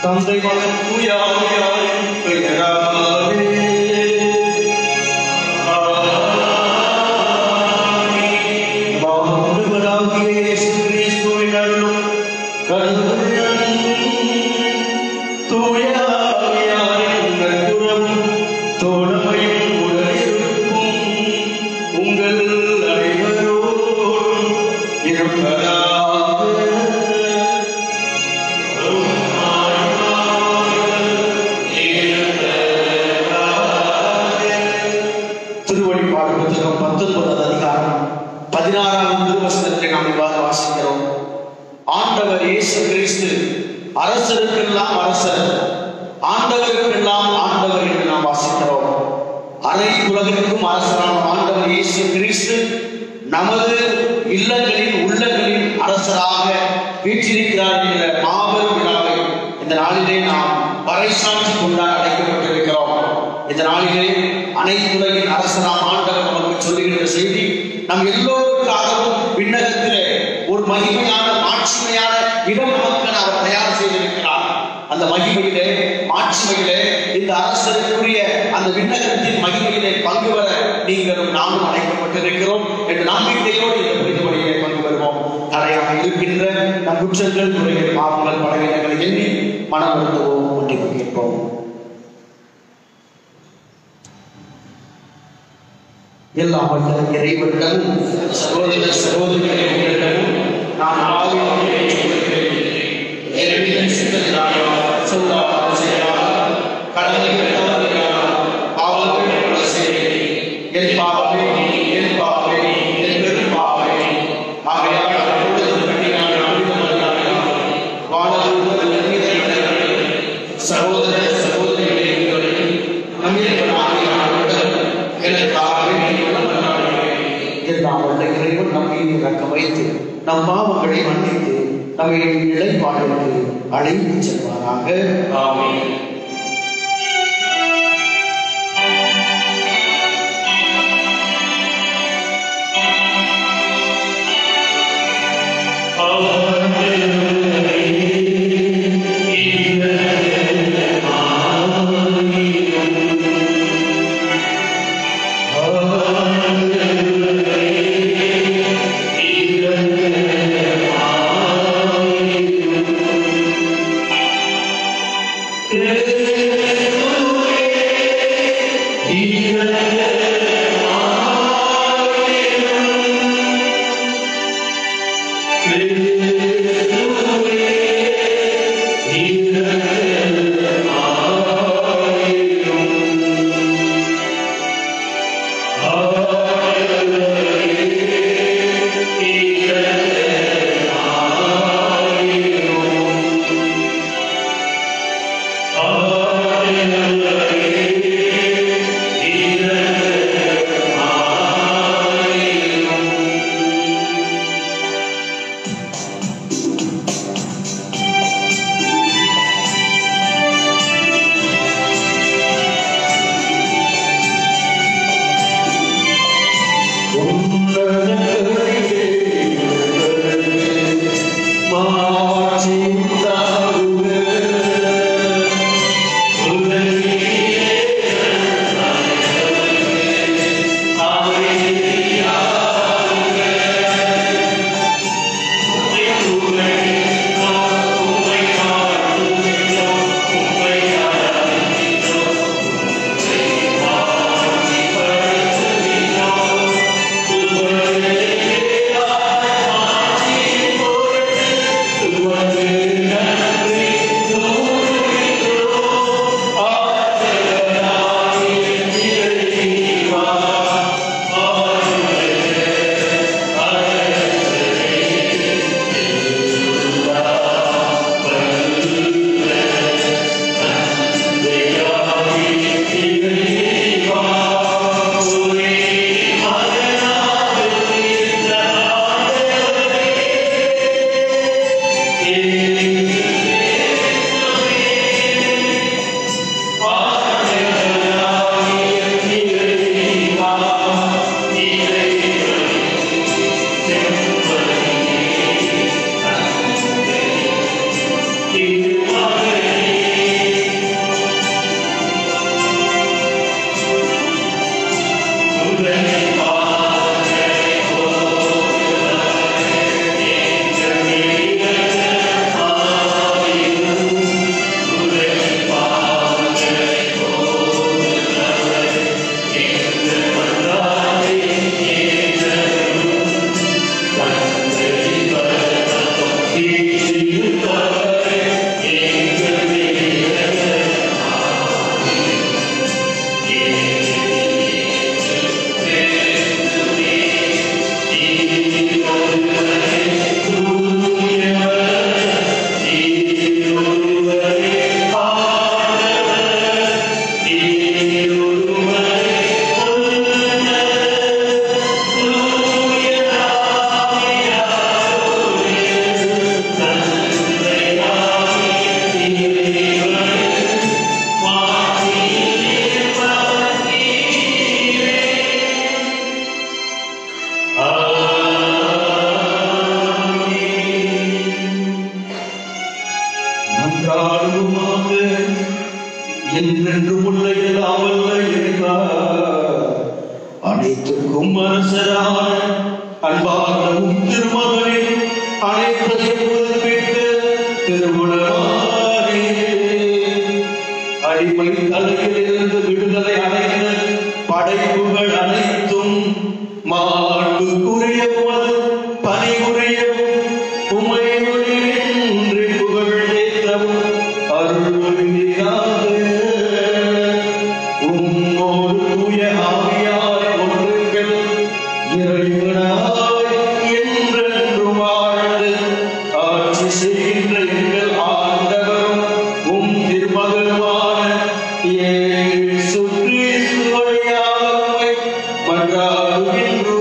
தந்தை மகன் தூய ஆவியாரின் பெயராலே ஆண்டவராகிய இயேசு கிறிஸ்துவின் அருளும் கருணையும் தூய ஆவியாரின் நட்புறவும் தோழமையும் உடனிருக்கும் உங்கள் அனைவரோடும் இருப்பதாக. திருவழிபாடு புத்தகம் 19வது அதிகாரம் 16வது திருவசனத்தை நாம் இவ்வாறு வாசிக்கிறோம். ஆண்டவர் இயேசு கிறிஸ்து அரசருக்கெல்லாம் அரசர், ஆண்டவருக்கெல்லாம் ஆண்டவர் என்று நாம் வாசிக்கிறோம். அரை உலகிற்கும் அரசரான ஆண்டவர் இயேசு கிறிஸ்து நமது இல்லங்களின் உள்ளங்களின் அரசராக வீற்றிருக்கிறார் என்ற மாபெரும் விழாவை இந்த நாளிலே நாம் பறைசாற்றி கொண்டாட அழைக்கப்பட்டிருக்கிறோம். இந்த நாளிலே அனைத்துலகின் அரசராம் ஆண்டவர் நமக்கு சொல்லுகின்ற செய்தி, நம் எல்லோருக்காகவும் விண்ணகத்திலே ஒரு மகிமையான மாட்சிமையான இடம் நமக்கு அவர் தயார் செய்திருக்கிறார். அந்த மகிமையிலே மாட்சிமையிலே இந்த அரசருக்குரிய அந்த விண்ணகத்தின் மகிமையிலே பங்கு வர நீங்களும் நாமும் அழைக்கப்பட்டிருக்கிறோம் என்ற நம்பிக்கையோடு இந்த புரிந்துபடியிலே பங்கு வருவோம். தடையாக இருக்கின்ற நம் குற்றங்கள், குறைகள், பாவங்கள், பலவீனங்களை எண்ணி மனம் வருந்துவோம், ஒன்றை கேட்போம். எல்லாம் வல்ல இறைவனிடமும் சகோதர சகோதரிகளிடமும் நான் வைத்து நம் பாவங்களை மன்னித்து நம்மை நிலைப்பாடுக்கு அழைத்து செல்வாராக. ஆமென். Yeah. என்றாலுமாக என்றென்றும் உள்ள எல்லாம் வல்ல என்றார் அனைத்துக்கும் அரசரான அன்பாகவும் திருமகனின் அனைத்தையும் புதுப்பித்து திருமணமானே அடிமை தலையிலிருந்து விடுதலை அடைந்த படைப்புகள் அனைத்தும் மாண்புக்குரிய பணிபுரியவும் உமை ஒளியின்றி புகழேற்றவும் அருள்வழியாக உம்மோடு தூய ஆவியார் ஒன்றுகள் இறைவனாய் என்றென்றும் வாழ்ந்து ஆட்சி செய்கின்ற எங்கள் ஆண்டவரும் உம் திருமகனுமான இயேசு கிறிஸ்து வழியாக உம்மை மன்றாடுகின்றோம்.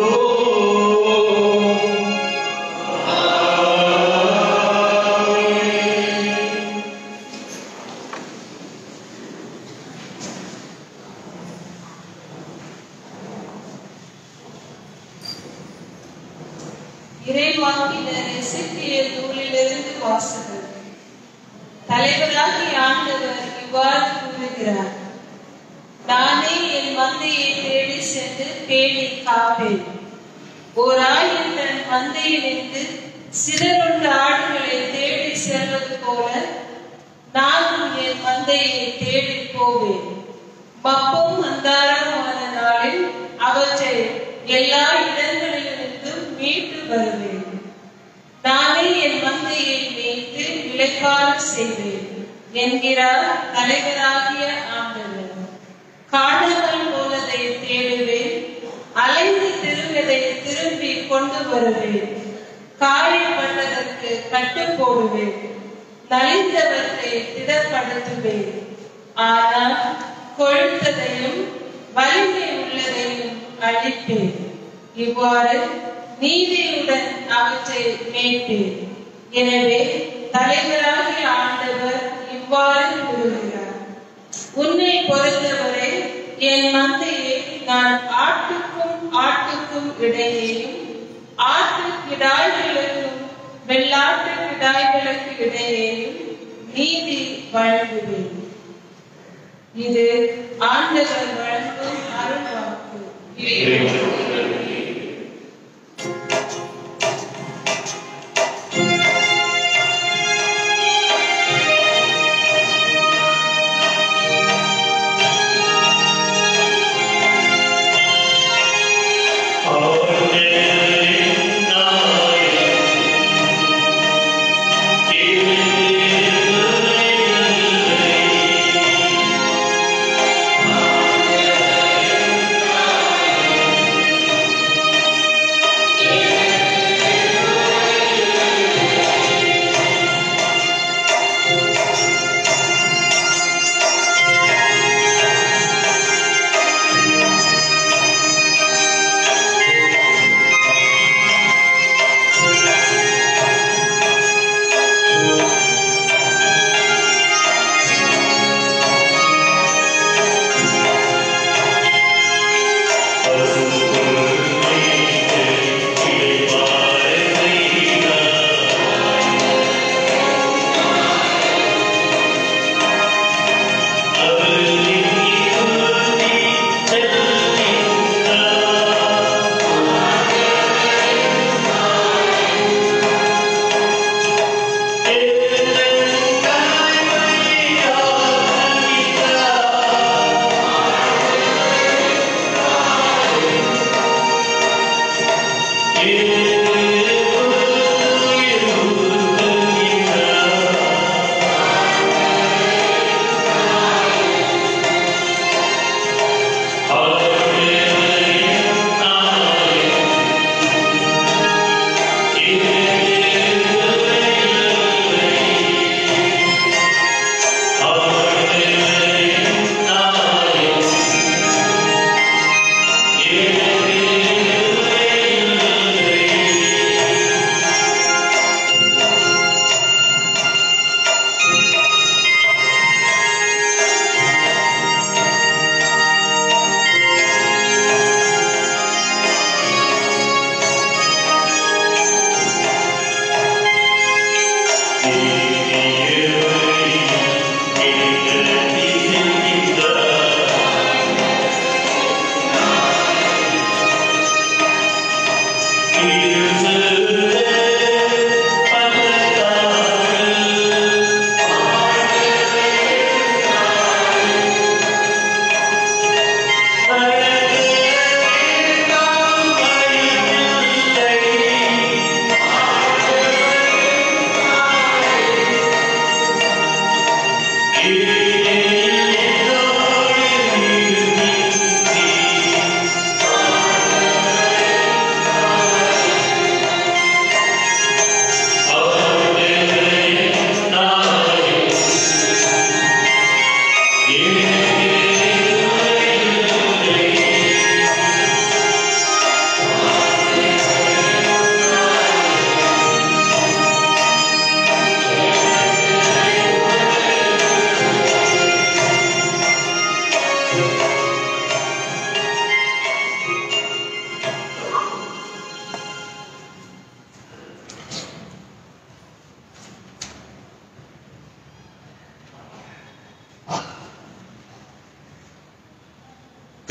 இறைவாக்கினர் எசேக்கியேல் நூலிலிருந்து வாசகம். தலைவராகிய ஆண்டவர் இவ்வாறு கூறுகிறார்: நானே என் மந்தையை தேடி சென்று பேணி காப்பேன். ஓர் ஆயன் தன் மந்தையிலிருந்து சிதறுண்ட ஆடுகளை தேடி செல்வது போல நானும் என் மந்தையை தேடி போவேன். மப்பும் அந்தாரமுமான நாளில் அவற்றை எல்லா இடங்களிலிருந்தும் மீட்டு வருவேன். நானே என் மந்தையை மேய்த்து இளைப்பாறச் செய்வேன் என்கிறார் தலைவராகிய ஆண்டவர். காணாமல் போனதை தேடுவேன், அலைந்து திரும்பதை திரும்பி கொண்டு வருவேன். காயப்பட்டதற்கு கட்டு போடுவேன், நலிந்தவற்றை திடப்படுத்துவேன். ஆனால் கொழுத்ததையும் வலிமை உள்ளதையும் அழிப்பேன். இவ்வாறு நீதியுடன் அவற்றை மேய்ப்பேன். எனவே தலைவராகிய ஆண்டவர் இவ்வாறு கூறுகிறார்: உன்னை பொறுத்தவரை என் மந்தையை நான் ஆட்டுக்கும் இடையேயும் ஆட்டு கிடாய்களுக்கும் வெள்ளாட்டு கிடாய்களுக்கு இடையேயும் நீதி வழங்குவேன். இது ஆண்டவர் வழங்கும் அருள்வாக்கு.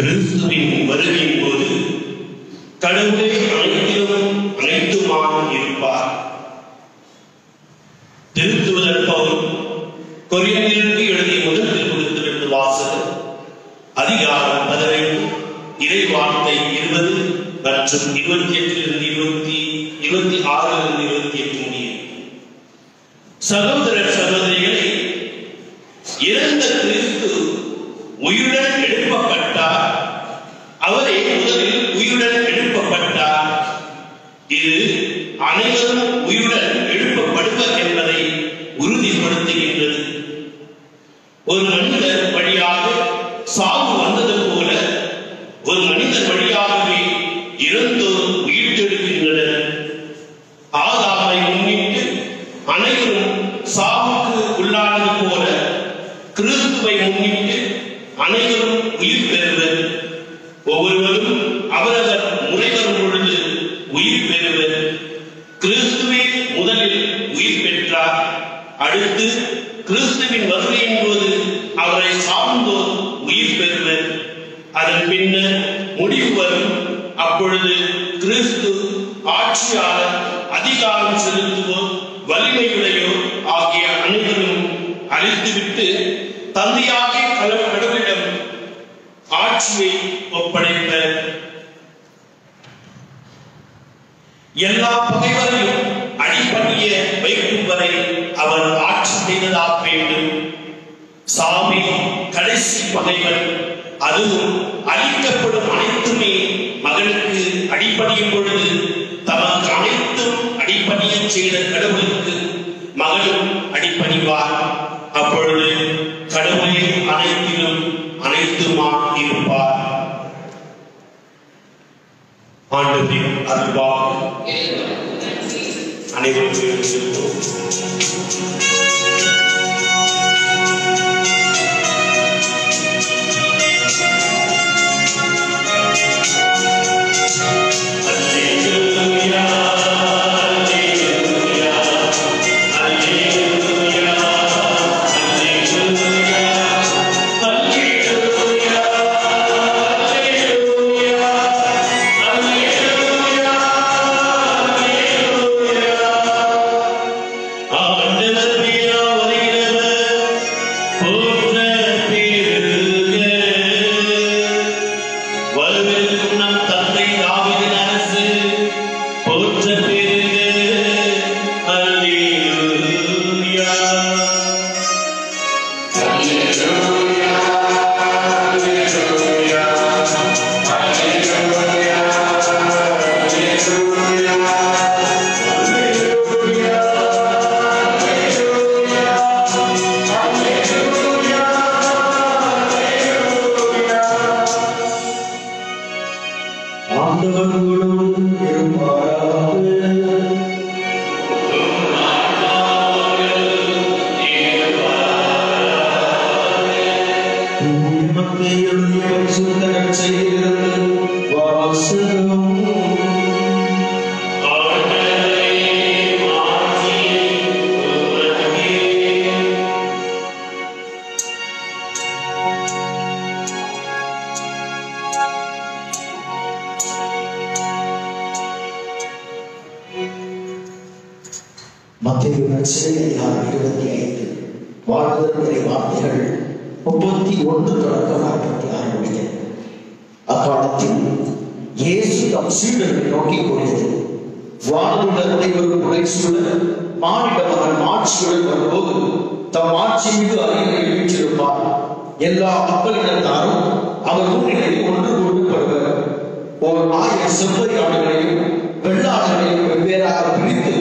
கிறிஸ்துவின் வருகையின் போது கடவுளே அனைத்திலும் அனைத்துமாக இருப்பார். திருத்துவதர் பவுல் கொரிந்தியருக்கு எழுதிய முதல் திருமுகத்திலிருந்து வாசகம் அதிகாரம் 15 இறை வார்த்தை 20 மற்றும் 28 26 28 முடியும். சகோதர சகோதரிகளை, இறந்த கிறிஸ்து உயிருடன் எழுப்பப்பட்டார். அவரே முதலில் உயிருடன் எழுப்பப்பட்டார். இது அனைவரும் உயிருடன் எழுப்பப்படுவர் என்பதை உறுதிப்படுத்துகின்றது. ஒரு மனிதர் வழியாக சாவு வந்தது போல ஒரு மனிதர் வழியாகவே இறந்தோர் உயிர்த்தெழுகின்றனர். ஆதாமை முன்னிட்டு அனைவரும் சாவுக்கு உள்ளானது போல கிறிஸ்துவை முன்னிட்டு அனைவரும் உயிர் பெறுவர். ஒவ்வொருவரும் அவரவர் முறை வரும் பொழுது உயிர் பெறுவர். கிறிஸ்துவே முதலில் உயிர் பெற்றார். அடுத்து கிறிஸ்துவின் வருகையின் போது அவரை சார்ந்தோர் உயிர் பெறுவர். அதன் பின்னர் முடிவு வரும். அப்பொழுது கிறிஸ்து ஆட்சியாளர், அதிகாரம் செலுத்துவோர், வலிமையுடையோர் ஆகிய அனைவரும் அழித்துவிட்டு தந்தையாகிய கடவுளிடம் ஆட்சியை ஒப்படைப்பர். எல்லா பகைவரையும் அடிபணிய வைக்கும் வரை அவர் ஆட்சி செய்ததாக வேண்டும். சாமி கடைசி பகைவர். அதுவும் அழிக்கப்படும் அனைத்துமே மகனுக்கு அடிபணியும் பொழுது தமக்கு அனைத்தும் அடிபணிய செய்த கடவுளுக்கு மகனும் அடிபணிவார். அப்பொழுது கடவுளே அனைத்திலும் அனைத்துமாக இருப்பார். ஆண்டவரின் அருள்வாக்கு அனைவரும் செல்வோம். மத்தேயு நற்செய்தி அதிகாரம் 25 வாழ்வதற்குரிய வார்த்தைகள் 31 தொடக்கம் 46 முடிய. அக்காலத்தில் இயேசு தம் சீடர்களை நோக்கி கூறியது, வானதுள்ள அனைவரும் உரை சூழ மானிட மகன் ஆட்சியுடன் வரும்போது தம் ஆட்சி மீது அறிவை எல்லா மக்களிடத்தாரும் அவர் முன்னிலையில் ஒன்று கூட்டப்படுவர். ஒரு 1000 செம்மறி ஆடுகளையும் வெள்ளாடுகளையும் வெவ்வேறாக பிரித்து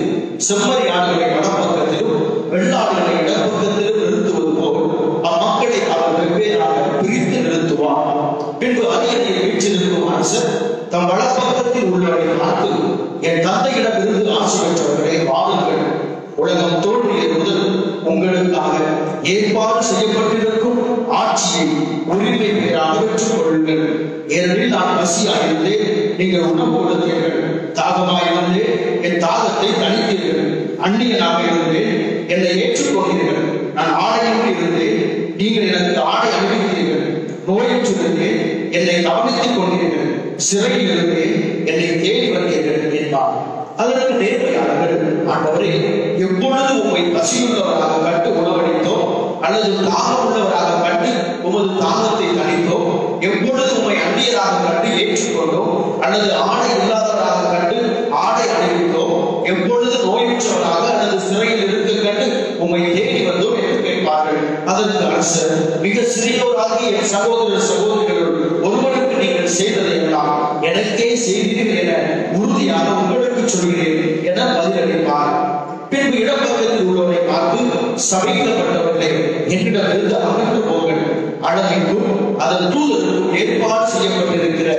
செம்மறி ஆடுகளை வடப்பக்கத்திலும் வெள்ளாடுகளை இடப்பக்கத்திலும் நிறுத்துவது போல் அம்மக்களை அவர் வெவ்வேறாக பிரித்து நிறுத்துவார். பின்பு அரியணையை வீற்றிருக்கும் அரசர் தம் வடப்பக்கத்தில் உள்ளவரை பார்த்து, என் தந்தையிடமிருந்து ஆட்சி பெற்றவர்களை வாருங்கள், உலகம் தோன்றிய முதல் உங்களுக்காக ஏற்பாடு செய்யப்பட்டிருக்கும் ஆட்சியை உரிமை பெறாக பெற்றுக் கொள்ளுங்கள். ஏனெனில் நான் பசியாயிருந்தேன், நீங்கள் உணவு கொடுத்தீர்கள், தாகமாயிருந்தேன், என் தாகத்தை தணித்தீர்கள், அந்நியனாக இருந்தேன், என்னை ஏற்றுக்கொண்டீர்கள், நான் ஆடையின்றி இருந்தேன், நீங்கள் எனக்கு ஆடை அணிவித்தீர்கள், நோயுற்றிருந்தேன், என்னை கவனித்துக் கொண்டீர்கள், சிறையில் இருந்தேன், என்னை தேடி வந்தீர்கள் என்பார். அதற்கு நேர்மையாளர்கள், ஆண்டவரே, எப்பொழுது உம்மை பசியுள்ளவராக கண்டு உணவளித்தோம், அல்லது தாகம் உள்ளவராக கண்டு உமது தாகத்தை தணித்தோம், எப்பொழுது உம்மை அந்நியராக கண்டு ஏற்றுக்கொண்டோம், அல்லது ஆடை இல்லாதவராக கண்டு ஆடை அணிவித்தோம், எப்பொழுது நோயுற்றவராக அல்லது சிறையில் இருக்க கண்டு உம்மை தேடி வந்தோம் என்று கேட்பார்கள். அதற்கு அரசர், மிக சிறியோராகிய என் சகோதர சகோதரிகள் ஒருவருக்கு நீங்கள் செய்ததை எல்லாம் எனக்கே செய்தீர்கள் என உறுதியாக உங்களுக்கு சொல்கிறேன் என பதிலளிப்பார். பின்பு இடப்பக்கத்தில் உள்ளவரை பார்த்து, சபிக்கப்பட்டவர்களே, என்னிடமிருந்து அகன்று போங்கள், அழகிற்கும் அதன் தூதருக்கும் ஏற்பாடு செய்யப்பட்டிருக்கிற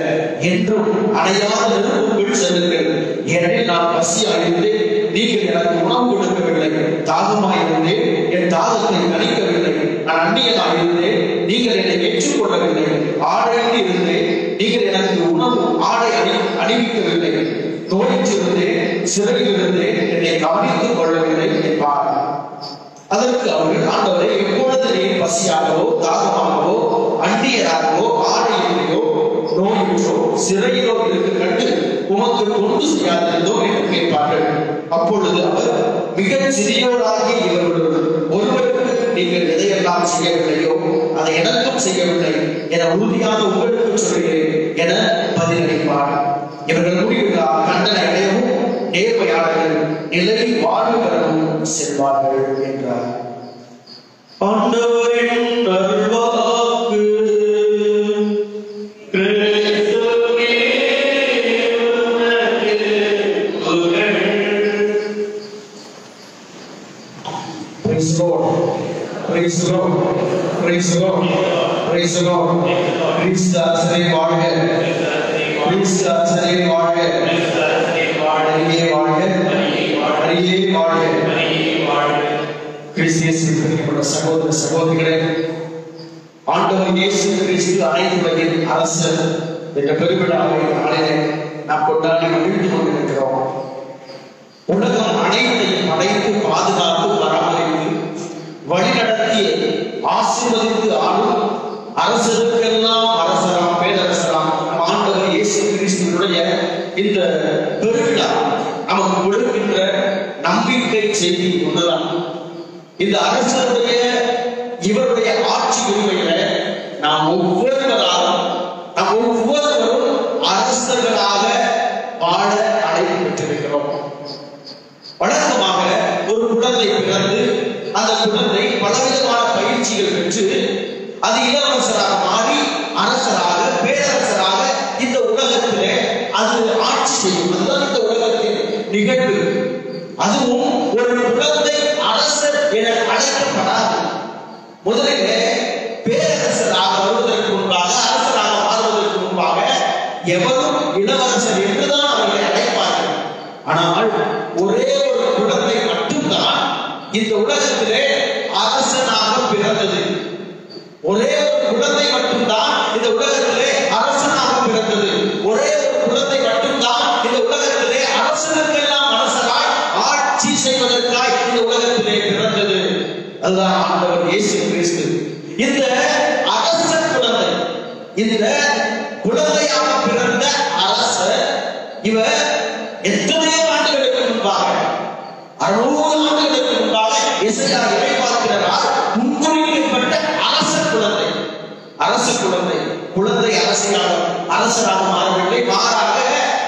என்றும் அணையாத நெருப்புக்குள் செல்லுங்கள். ஏனெனில் நான் பசியாயிருந்தேன், நீங்கள் எனக்கு உணவு கொடுக்கவில்லை, தாகமாயிருந்தேன், என் தாகத்தை தணிக்கவில்லை, நான் அந்நியனாக இருந்தேன், நீங்கள் என்னை ஏற்றுக்கொள்ளவில்லை, ஆடையின்றி இருந்தேன், நீங்கள் எனக்கு உணவு ஆடை அணிவிக்கவில்லை, நோயிற்றிருந்தேன், சிறையில் இருந்தேன், என்னை கவனித்துக் கொள்ளவில்லை என்பார். அதற்கு அவர்கள், ஆண்டவரை, எப்பொழுது நீர் பசியாகவோ தாகமாகவோ அந்நியராகவோ ஆடையின்றியோ நோயிற்றோ சிறையிலோ இருக்க கண்டு உமக்கு தொண்டு செய்யாதிருந்தோம் என்று கேட்பார்கள். அப்பொழுது அவர், மிகச் சிறியோராகிய இவர்களுள் ஒருவருக்கு நீங்கள் எதையெல்லாம் செய்யவில்லையோ அதை எனக்கும் செய்யவில்லை என உறுதியாக உங்களுக்கு சொல்கிறேன் என பதிலளிப்பார். இவர்கள் முடிவில்லா கண்டனை அடையவும் நேர்மையாளர்கள் நிலை வாழ்வு பெறவும் செல்வார்கள் என்றார். ஆண்டவரின் அருள்வாக்கு. Praise the Lord. Praise the Lord. Praise the Lord. Praise the Lord. Praise the Lord. Praise the Lord. அரியே வாழ்க, அரியே வாழ்க. கிறிஸ்தியஸுக்கு சகோதர சகோதரிகளே, ஆண்டவர் இயேசு கிறிஸ்து அனைத்துலகின் அரசர் என்ற பெருவிழாவை நாளிலே நாம் கொண்டாடி மகிழ்ந்து கொண்டிருக்கிறோம். உலகம் அனைத்தையும் படைத்து பாதுகாத்து பராமரித்து வழிநடத்தி ஆசீர்வதித்து ஆளும் அரசருக்கெல்லாம் அரசராம் பேரரசராம் ஆண்டவர் இயேசு கிறிஸ்துவினுடைய இந்த பெருவிழா நமக்கு கொடுக்கின்ற நம்பிக்கை செய்தி ஒன்றுதான். இந்த அரசருடைய இவருடைய ஆட்சி உரிமையில நாம் ஒவ்வொருவரும் அரசர்களாக வாழ அழைப்பு பெற்றிருக்கிறோம். வழக்கமாக ஒரு குழந்தை பிறந்து அந்த குழந்தை பலவிதமான பயிற்சிகள் பெற்று அது இளவரசராக மாறி அரசராக பேரரசராக இந்த உலகத்திலே அது ஆட்சி செய்யும். அதுதான் இந்த உலகத்தின் நிகழ்வு. அதுவும் ஒரு குழந்தை அரசர் என அழைக்கப்படாது. முதலிலே பேரரசராக வருவதற்கு முன்பாக, அரசராக மாறுவதற்கு முன்பாக எவரும் இளவரசர் என்றுதான் அவர்களை அழைப்பார்கள். ஆனால் ஒரே ஒரு குழந்தை மட்டும்தான் இந்த உலகத்திலே அரசனாக பிறந்தது. ஒரே ஒரு குழந்தை மட்டும்தான் இந்த உலகத்திலே அரசனாக பிறந்தது. ஒரே ஒரு குழந்தை மட்டும்தான் இந்த உலகத்திலே அரசனுக்கெல்லாம் அரசராய் ஆட்சி செய்வதற்காய் இந்த உலகத்திலே பிறந்தது. அதுதான் ஆண்டவர் இயேசு கிறிஸ்து. இந்த அரச குழந்தை, இந்த குழந்தையாக பிறந்த அரசர், இவர் எத்தனையோ ஆண்டுகளுக்கு முன்பாக, 600 ஆண்டுகளுக்கு முன்பாக எசையா இறைவாக்கினரால் முன்குறிக்கப்பட்ட அரச குழந்தை. அரச குழந்தை, குழந்தை அரசராக மாறவில்லை, மாறாக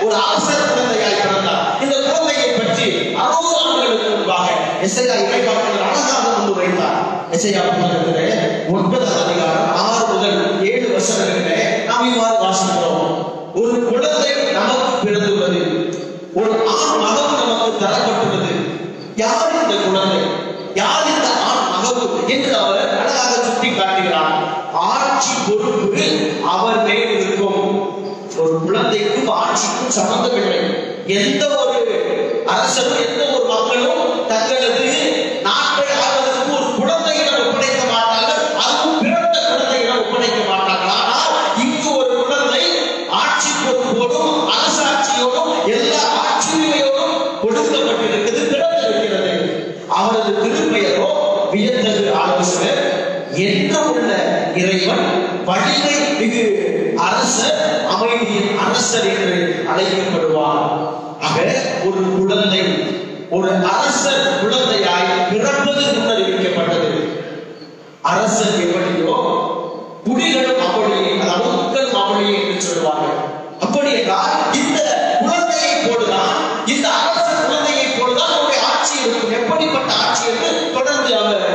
ஒரு அரசர் குழந்தையாய் பிறந்தார். இந்த குழந்தையை பற்றி 600 ஆண்டுகளுக்கு முன்பாக எசையா இறைவாக்கினர் அழகாக முன்னுரைத்தார். எசையா புத்தகத்திலே 9ஆம் அதிகாரம் 6 முதல் 7 வசனங்களிலே நாம் இவ்வாறு வாசிக்கிறோம். ஒரு குழந்தை நமக்கு பிறந்துள்ளது, ஒரு ஆண் மகன் நமக்கு தரப்பட்டுள்ளது. யார் இந்த குழந்தை, யார் இந்த ஆண் மகன் என்று அவர் அழகாக சுட்டி காட்டுகிறார். ஆட்சி பொறுப்பு அவர் மேல் இருக்கும். ஒரு குழந்தைக்கும் ஆட்சிக்கும் சம்பந்தமில்லை. எந்த ஒரு அரசரும் எந்த ஒரு மக்களும் தங்களது நாட்டை ஆள்வதற்கு ஒரு குழந்தையிடம் ஒப்படைக்க மாட்டார்கள், அதுவும் பிறந்த குழந்தையிடம் ஒப்படைக்க மாட்டார்கள். ஆனால் இங்கு ஒரு குழந்தை ஆட்சி பொறுப்போடும் அரசாட்சியோடும் எல்லா ஆட்சியுரிமையோடும் கொடுக்கப்பட்டிருக்கிறது, பிறந்திருக்கிறது. அவரது திருப்பெயரோ வியத்தகு ஆலோசகர், என்றுமுள்ள இறைவன், வலிமை மிகு அரசர், அமைதியின் அரசர் என்று அழைக்கப்படுவார். ஆக ஒரு குழந்தை ஒரு அரசர் குழந்தையாய் பிறப்பது முன்னறிவிக்கப்பட்டது. அரசர் எப்படியோ குடிகளும் அப்படியே, அதாவது மக்களும் அப்படியே என்று சொல்வார்கள். அப்படி என்றால் இந்த குழந்தையை போடுதான், இந்த அரசர் குழந்தையை போடுதான் அவருடைய ஆட்சி இருக்கும். எப்படிப்பட்ட ஆட்சி என்று தொடர்ந்து அவர்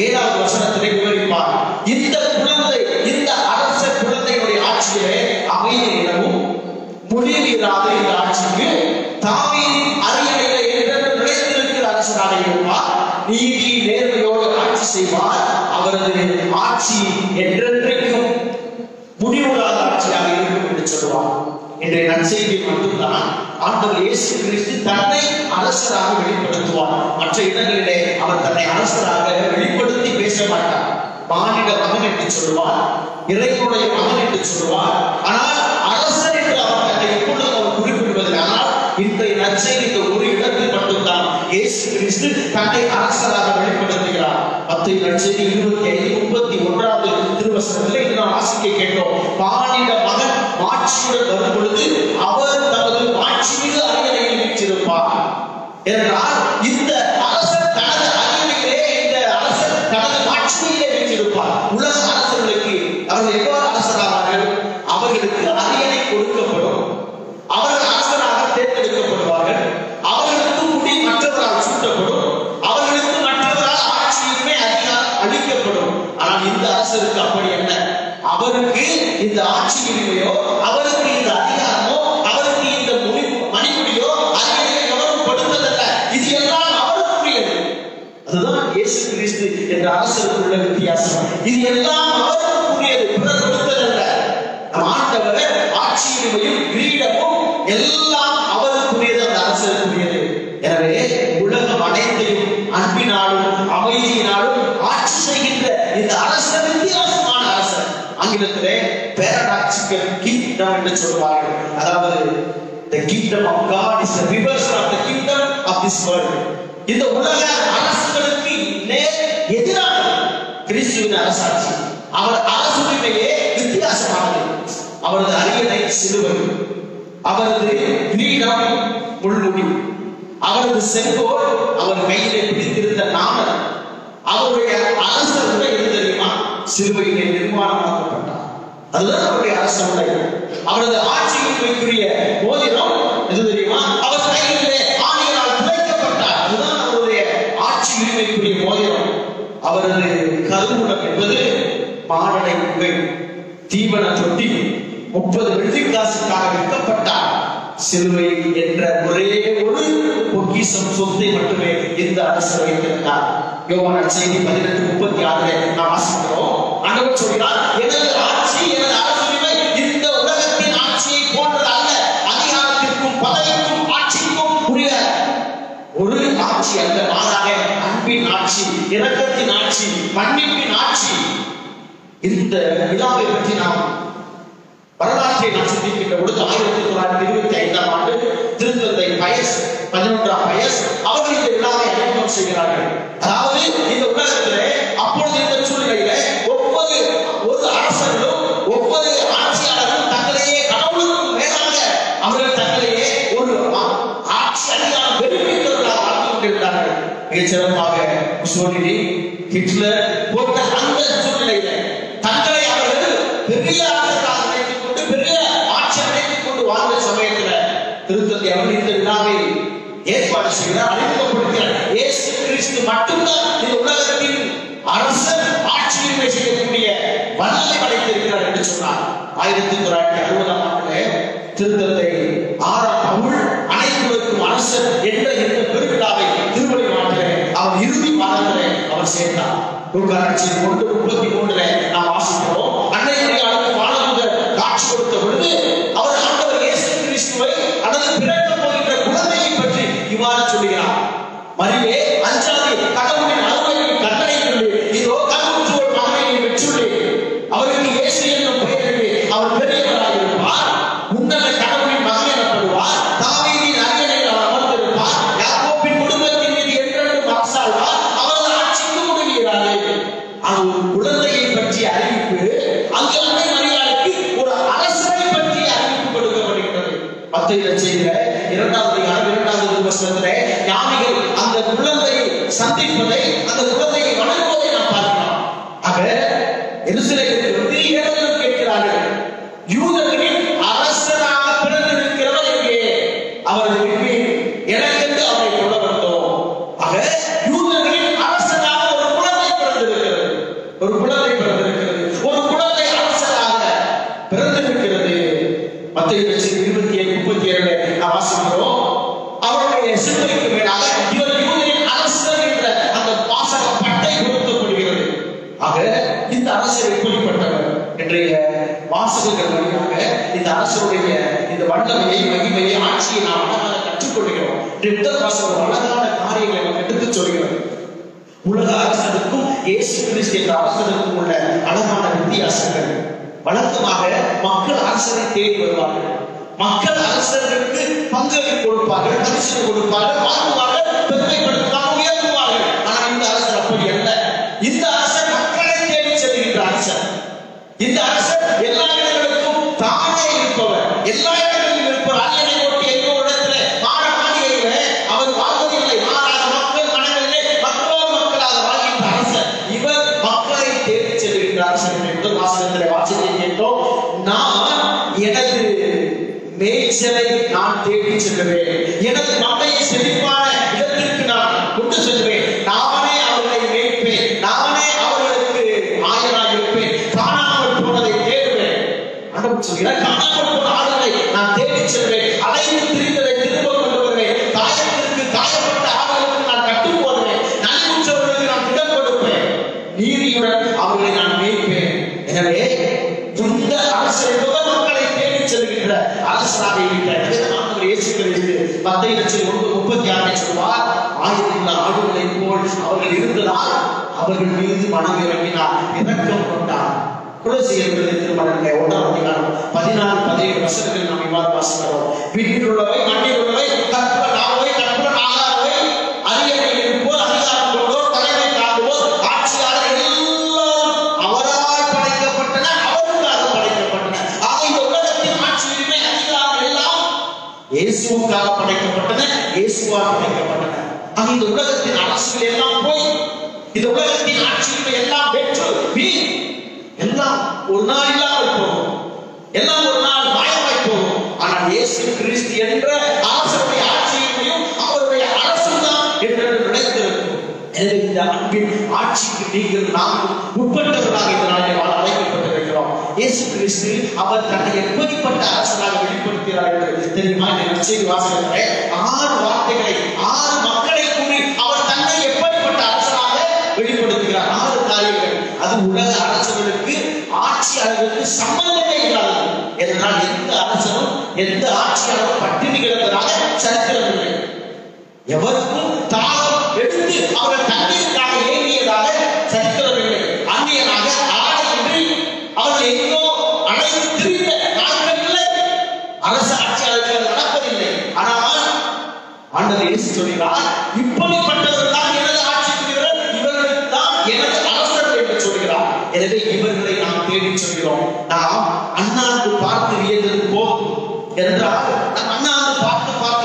7வது வசனத்திலே விவரிப்பார். இந்த குழந்தை, இந்த அரசர் குழந்தையுடைய ஆட்சியிலே அமைதி நிலவும், முடிவில்லாத இந்த ஆட்சிக்கு தாவீதின் அரியணையிலே என்றென்றும் நிலைத்திருக்கிற அரசராக இருப்பார். நீதி நேர்மையோடு ஆட்சி செய்வார். அவரது ஆட்சி என்றென்றைக்கும் முடிவுறாத ஆட்சியாக இருக்கும் என்று சொல்லுவார். இன்றைய நற்செய்தி மட்டும்தான் ஆண்டவர் இயேசு கிறிஸ்து தன்னை அரசராக வெளிப்படுத்துவார். மற்ற இடங்களிலே அவர் தன்னை அரசராக வெளிப்படுத்தி பேச மாட்டார். மானிட மகன் என்று சொல்லுவார், இறைவனுடைய மகன் என்று சொல்லுவார். ஆனால் அரசர் என்று அவர் தன்னை எப்பொழுதும் அவர் குறிப்பிடுவதில்லை. ஆனால் இன்றைய நற்செய்தி ஒரு இடத்தில் மட்டும்தான் இயேசு கிறிஸ்து தன்னை அரசராக வெளிப்படுத்துகிறார். மத்தேயு நற்செய்தி 25:31 திருவசனத்திலே இது நாம் வாசிக்க கேட்டோம். மானிட மகன் மாட்சியுடன் வரும் பொழுது அவர் தமது மாட்சி மீது அரியணையில் வீற்றிருப்பார் என்றால், இந்த அரசர் தனது அரியணையிலே, இந்த அரசர் தனது மாட்சியிலே வீற்றிருப்பார். உலக அரசர்களுக்கு அவர்கள் எவ்வாறு அரசராவார்கள்? அவர்களுக்கு அரியணை கொடுக்கப்படும், அவர்கள் அரசராக தேர்ந்தெடுக்கப்படுவார்கள், அவர்களுக்கு முடி மற்றவரால் சூட்டப்படும், அவர்களுக்கு மற்றவரால் ஆட்சியுரிமை அதிகாரம் அளிக்கப்படும். ஆனால் இந்த அரசருக்கு அப்படி அல்ல. அவருக்கு இந்த ஆட்சி உரிமையோ, அவருக்கு இந்த அதிகாரமோ, அவருக்கு இந்த மணிமுடியோ அரியணை எவரும் கொடுத்ததல்ல. இது எல்லாம் அவருக்குரியது. அதுதான் இயேசு கிறிஸ்து என்ற அரசருக்குள்ள வித்தியாசம். இது எல்லாம் அவருக்குரியது, பிறர் கொடுத்ததல்ல. நம் ஆண்டவர் ஆட்சி உரிமையும் கிரீடமும் எல்லாம் அவருக்குரியது, அந்த அரசருக்குரியது. எனவே உலகம் அனைத்தையும் அன்பினாலும் அமைதியினாலும் ஆட்சி செய்கின்ற இந்த அரசர் வித்தியாசமான அரசர். ஆங்கிலத்திலே paradoxical kingdom என்று சொல்வார்கள். அதாவது the kingdom of God is the reverse of the kingdom of this world. இந்த உலக அரசுகளுக்கு நேர் எதிரான கிறிஸ்துவின் அரசாட்சி. அவர் அரசுரிமையே வித்தியாசமானது. அவரது அரியணை சிலுவை, அவரது கிரீடம் முள்முடி, அவரது செங்கோல் அவர் கையிலே பிடித்திருந்த நாமம், அவருடைய அரசர் உடை எது தெரியுமா? சிலுவையிலே நிர்மாணமாக்கப்பட்டார். அதுதான் அவருடைய அரசர் உடை. அவரது ஆட்சிக்குரிய மோதிரம் எது தெரியுமா? அவர் கையிலே ஆணியால் துளைக்கப்பட்டார். அதுதான் அவருடைய ஆட்சி உரிமைக்குரிய மோதிரம். அவரது கருவூலம் என்பது மாடனை குகை, தீவன தொட்டி, 30 வெள்ளிக்காசுக்காக விற்கப்பட்டார். சிலுவை என்ற ஒரே ஒரு பொக்கிஷம் சொத்தை மட்டுமே இந்த அரசர் வைத்திருந்தார். யோவான் நற்செய்தி 18:36 நாம் வாசிக்கிறோம். ஆண்டவர் சொல்கிறார், எனது ஆட்சி, எனது அரசுரிமை இந்த உலகத்தின் ஆட்சியை போன்றது அல்ல. அதிகாரத்திற்கும் பதவிக்கும் ஆட்சிக்கும் உரிய ஒரு ஆட்சி அல்ல, மாறாக அன்பின் ஆட்சி, இரக்கத்தின் ஆட்சி, மன்னிப்பின் ஆட்சி. இந்த விழாவை பற்றி நாம் வரலாற்றை நாம் சிந்திக்கின்ற பொழுது 1925ஆம் ஆண்டு திருத்தந்தை பயஸ் 11ஆம் பயஸ் அவர்கள் இந்த விழாவை அறிமுகம் செய்கிறார்கள். அதாவது இந்த உலகத்திலே அப்பொழுது இந்த சூழ்நிலையிலே ஒவ்வொரு அரசர்களும் ஒவ்வொரு ஆட்சியாளர்களும் தங்களையே கடவுளுக்கும் மேலாக அவர்கள் தங்களையே ஒரு ஆட்சி அதிகாரம் வெறுப்பித்தவர்களாக வாழ்ந்து கொண்டிருந்தார்கள். மிகச் சிறப்பாக முசோலினி, ஹிட்லர் போன்ற அந்த சூழ்நிலையில தங்களை அவர்கள் பெரிய அரசர்களாக நினைத்துக் கொண்டு, பெரிய ஆட்சி நினைத்துக் கொண்டு வாழ்ந்த சமயத்துல திருத்தந்தை அவர்கள் இந்த விழாவை ஏற்பாடு செய்கிறார், அறிமுகப்படுத்தினார். இயேசு கிறிஸ்து மட்டும்தான் இந்த உலகத்தின் அரசர் ஆட்சியுரிமை செய்யக்கூடிய வல்லமை படைத்திருக்கிறார் என்று சொன்னார். 1960ஆம் ஆண்டிலே திருத்தந்தை 6ஆம் பவுல் அனைத்துலகும் அரசர் என்ற இந்த பெருவிழாவை திருவள்ளி நாட்டிலே அவர் இறுதி மாதத்திலே அவர் சேர்ந்தார். லூக்காட்சி 1:33 நாம் வாசிக்கிறோம். அன்னை மரியாளுக்கு வானதூதர் காட்சி கொடுத்த பொழுது அவர் ஆண்டவர் இயேசு கிறிஸ்துவை அல்லது பிறக்க போகின்ற குழந்தையை பற்றி இவ்வாறு சொல்கிறார். மரியே அஞ்சாதே, கடவுளின் அருளை கட்டளை கொண்டு இதோ கருவுற்றோர் மகனை பெற்றுள்ளே, அவருக்கு இயேசு என்னும் பெயரிலே அவர் பெரியவராக இருப்பார், உன்னத கடவுளின் மகன் எனப்படுவார், தாவீதின் அரியணையில் அவர் அமர்ந்திருப்பார், யாக்கோபின் குடும்பத்தின் மீது என்றென்றும் அரசாழ்வார், அவரது ஆட்சிக்கு முடிகிறாரே. அது ஒரு குழந்தையை பற்றிய அறிவிப்பு. அங்கு அன்னை மரியாளுக்கு ஒரு அரசரை பற்றிய அறிவிப்பு கொடுக்கப்படுகிறது. மத்தேயு செய்தியில 2வது அதிகாரம் 2வது வசனத்திலே ஞானிகள் அந்த குழந்தையை சந்திப்பதை, அந்த குழந்தையை வணங்குவதை நாம் பார்க்கிறோம். ஆக எருசலேமில் வந்து ஏழைகள் கேட்கிறார்கள், யூதர்களின் அரசராக பிறந்திருக்கிறவர் எங்கே? அவரது வீட்டில் எனக்கென்று அவரை கொண்டு வந்தோம். ஆக யூதர்களின் அரசராக ஒரு குழந்தை பிறந்திருக்கிறது, ஒரு குழந்தை பிறந்திருக்கிறது, ஒரு குழந்தை அரசராக பிறந்திருக்கிறது. மத்தேயு 27:37 நாம் வாசிக்கிறோம். அவருடைய சிலுவைக்கு மேலாக இவர் யூதரின் அரசர் என்ற அந்த வாசக பட்டை கொடுக்கப்படுகிறது. ஆக இந்த அரசர் எப்படிப்பட்டவர்? இன்றைய வாசகங்கள் வழியாக இந்த அரசருடைய இந்த வல்லமையை, மகிமையை, ஆட்சியை நாம் அழகாக கற்றுக்கொள்கிறோம். முதல் வாசகம் அழகான காரியங்களை நாம் எடுத்துச் சொல்கிறோம். உலக அரசருக்கும் இயேசு கிறிஸ்து என்ற அரசருக்கும் உள்ள அழகான வித்தியாசங்கள். வழக்கமாக மக்கள் அரசரை தேடி வருவார்கள், மக்கள் அரசர்களுக்கு பங்களிப்பு கொடுப்பார்கள், பரிசு கொடுப்பார்கள், வாழ்வார்கள், பெருமைப்படுத்துவார்கள், உயர்த்துவார்கள். ஆனால் இந்த அரசர் அப்படி அல்ல. இந்த அரசர் மக்களை தேடி செல்கின்ற அரசர். இந்த அரசர் எல்லா இடங்களுக்கும் தானே இருப்பவர், எல்லா இடங்களிலும் இருப்பவர். அரியணை ஒட்டி எங்கோ இடத்துல மாளிகையிலே அவர் வாழ்வதில்லை, மாறாத மக்கள் மனங்களிலே மக்களோடு மக்களாக வாழ்கின்ற அரசர். இவர் மக்களை தேடி செல்கின்ற அரசர். முதல் வாசகத்திலே வாசித்து கேட்டோம், நான் எனது மேய்ச்சலை நான் தேடி செல்வேன், எனது மந்தையை செழிப்பான இடத்திற்கு நான் கொண்டு செல்வேன், நானே அவர்களை மேய்ப்பேன், நானே அவர்களுக்கு ஆயனாக இருப்பேன், காணாமல் போனதை தேடுவேன். ஆண்டவர் சொல்கிறார், காணாமல் போன ஆடுகளை நான் தேடி செல்வேன், அலைந்து திரிந்ததை திரும்ப கொண்டு வருவேன், காயத்திற்கு காயப்பட்ட ஆடுகளுக்கு நான் கட்டு போடுவேன், நலிவுற்றவர்களுக்கு நான் இடம் கொடுப்பேன், நீதியுடன் அவர்களை நான் மேய்ப்பேன். எனவே இந்த அரசர் என்பவர் மக்களை தேடி செல்கின்ற அரசராக இருக்கிறார். ஆண்டவர் இயேசு கிறிஸ்து மத்தேயு 1:36 சொல்வார், 1000 ஆடுகளைப் போல் அவர்கள் இருந்ததால் அவர்கள் மீது மனம் இறங்கினார், இரக்கம் கொண்டார். கொலோசியர் திருமணத்திலே 1ஆம் அதிகாரம் 14-17 வசனங்களில் நாம் இவ்வாறு வாசிக்கிறோம். வீட்டில் உள்ளவை, மண்ணில் உள்ளவை, கற்பனாவை, கற்பனாகாதவை, அரியணையில் இருப்போர், அதிகாரம் கொண்டோர், தலைமை தாங்குவோர், ஆட்சியாளர் எல்லோரும் அவரால் படைக்கப்பட்டன, அவருக்காக படைக்கப்பட்டன. ஆக இந்த உலகத்தின் ஆட்சி, உரிமை, அதிகாரம் எல்லாம் இயேசுவுக்காக படைக்கப்பட்டன, இயேசுவால் படைக்கப்பட்டன. ஆக இந்த உலகத்தின் அரசுகள் எல்லாம் போய், இந்த உலகத்தின் ஆட்சி, உரிமை எல்லாம் வெற்று வீண், எல்லாம் ஒரு நாள் இல்லாமல் போகும், எல்லாம் ஒரு நாள் மாயமாய் போகும். ஆனால் இயேசு கிறிஸ்து என்ற அரசருடைய ஆட்சியையும் அவருடைய அரசு தான் என்று நினைத்திருக்கும். எனவே இந்த அன்பின் ஆட்சிக்கு நீங்கள் நாம் உட்பட்டவர்களாக இந்த நாளில் வாழ அழைக்கப்பட்டிருக்கிறோம். இயேசு கிறிஸ்து அவர் தன்னை எப்படிப்பட்ட அரசனாக வெளிப்படுத்துகிறார் என்று தெரியுமா? இந்த நற்செய்தி வாசகத்திலே 6 வார்த்தைகளை, 6 மக்களை கூறி அவர் தன்னை எப்படிப்பட்ட அரசனாக வெளிப்படுத்துகிறார். 6 காரியங்கள். அது உலக அரசர்களுக்கு, ஆட்சியாளர்களுக்கு சம்பந்தமே இல்லாதது. என்றால் எந்த அரசனும் எந்த ஆட்சியாளரும் பட்டினி கிடந்ததாக சரித்திரம் இல்லை. எவருக்கும் தாகம் எடுத்து அவர்கள் தண்ணீருக்காக ஏங்கியதாக சரித்திரம் இல்லை. அந்நியனாக ஆடையின்றி அவர்கள் எங்கோ அழைத்து திரிந்த நாட்கள் இல்லை. அரசு ஆட்சியாளர்கள் நடப்பதில்லை. ஆனால் ஆண்டவர் இயேசு சொல்கிறார், இப்படிப்பட்டவர்கள் தான் எனது ஆட்சிக்குரியவர், இவர்களுக்கு தான் எனது அரசர்கள் என்று சொல்கிறார். எனவே இவர்களை நாம் தேடி சொல்கிறோம். நாம் அண்ணாந்து பார்த்து வியந்தது போதும் என்றால், நம் அண்ணாந்து பார்த்து பார்த்து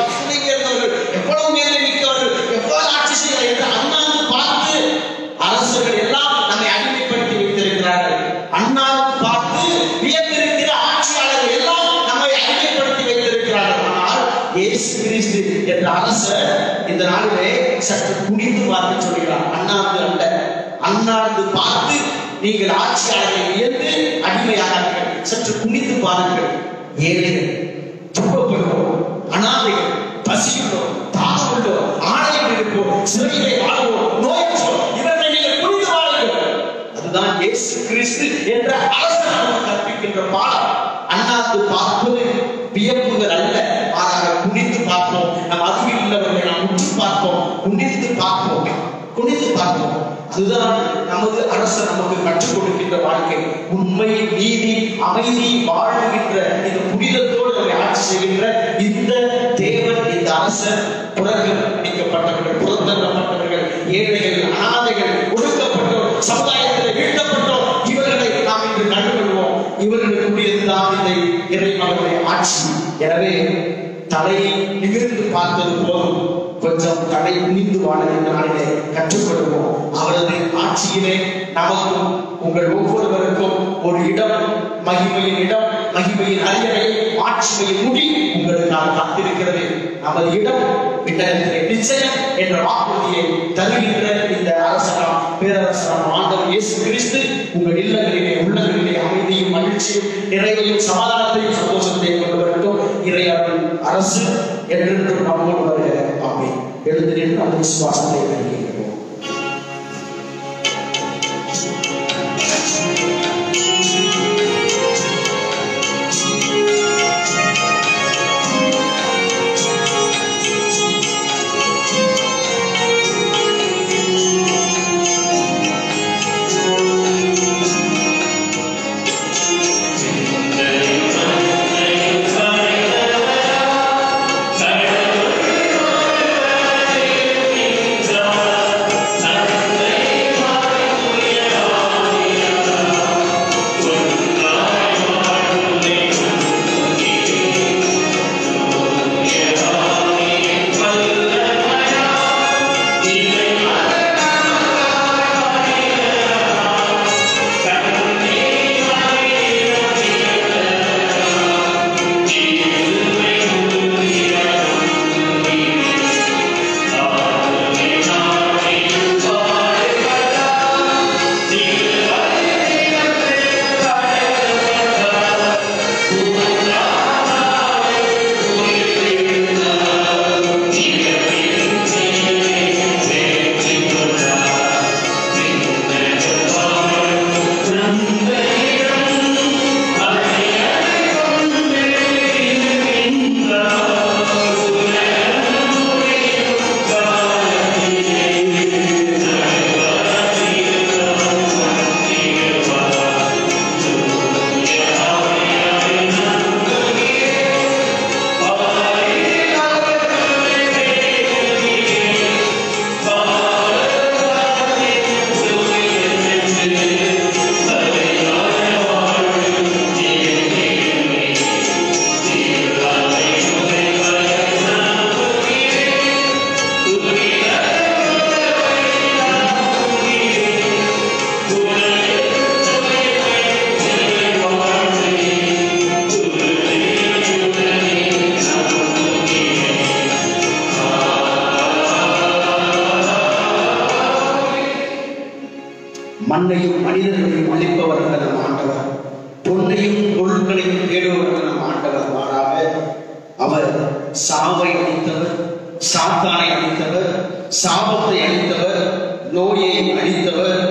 இருந்தவர்கள் எவ்வளவு மேலே நிற்கிறவர்கள், எவ்வளவு ஆட்சி செய்கிறார் என்று அண்ணாந்து பார்த்து அரசர்கள் எல்லாம் நம்மை அடிமைப்படுத்தி வைத்திருக்கிறார்கள். அண்ணாந்து பார்த்து வியந்திருக்கிற ஆட்சியாளர்கள் எல்லாம் நம்மை அடிமைப்படுத்தி வைத்திருக்கிறார்கள். ஆனால் இயேசு கிறிஸ்து என்ற அரசர் இந்த நாளிலே சற்று குனிந்து பார்த்து சொல்கிறார். அண்ணாந்து அல்ல, அன்னார்ந்து பார்த்து நீங்கள் ஆட்சியாளரை வியந்து அடிமையானார்கள். சற்று குனிந்து பாருங்கள். ஏழைகள், துன்பப்படுவோம், அனாதைகள், பசியுள்ளோம், தாகமுள்ளோம், ஆணையம் இருப்போம், சிறையிலே வாழ்வோம், நோயற்றோம், இவர்களை நீங்கள் புரிந்து வாழுங்கள். அதுதான் இயேசு கிறிஸ்து என்ற அரசர் நமக்கு கற்பிக்கின்ற பாடம். அண்ணாந்து பார்ப்பது வியப்புகள் அல்ல, மாறாக குனிந்து பார்ப்போம். நம் அருகில் உள்ளவர்களை நாம் உற்று பார்ப்போம், குனிந்து பார்ப்போம், குனிந்து பார்ப்போம். அதுதான் நமது அரசர் நமக்கு கற்றுக் கொடுக்கின்ற வாழ்க்கை. உண்மை, நீதி, அமைதி வாழ்கின்ற இந்த புனிதத்தோடு நம்மை ஆட்சி செய்கின்ற இந்த தேவன், இந்த அரசர் புறக்கணிக்கப்பட்டவர்கள், புறந்தள்ளப்பட்டவர்கள், ஏழைகள், அனாதைகள், ஒடுக்கப்பட்டோர், சமுதாயத்தில் வீழ்த்தப்பட்டோர், இவர்களை நாம் இன்று கண்டுகொள்வோம். இவர்களுக்குரியதுதான் இந்த இறைமகனுடைய ஆட்சி. எனவே தலை நிமிர்ந்து பார்த்தது போதும், கொஞ்சம் தலை குனிந்து வாழ இந்த நாளிலே கற்றுக்கொள்வோம். அவரது ஆட்சியிலே நமக்கும் உங்கள் ஒவ்வொருவருக்கும் ஒரு இடம், மகிமையின் இடம், மகிமையின் அரியணை, ஆட்சியின் முடி உங்களுக்காக காத்திருக்கிறது. நமது இடம் விண்ணகத்திலே நிச்சயம் என்ற வாக்குறுதியை தருகின்ற இந்த அரசராம், பேரரசராம் ஆண்டவர் இயேசு கிறிஸ்து உங்கள் இல்லங்களிலே, உள்ளங்களிலே அமைதியும் மகிழ்ச்சியும் நிறைவையும் சமாதானத்தையும் சந்தோஷத்தையும் கொண்டு வரட்டும். இறையாளர் அரசு என்றென்றும் நம்மோடு வருகிற ஆமென். எழுந்து நின்று அந்த விசுவாசத்தை அறிவிக்கிறோம். மண்ணையும் மனிதர்களையும் அழிப்பவர் நம் ஆண்டவர், பொன்னையும் பொருட்களையும் தேடுவர் நம் ஆண்டவர். மாறாக அவர் சாவை அளித்தவர், சாத்தானை அளித்தவர், சாபத்தை அளித்தவர், நோயை அளித்தவர்,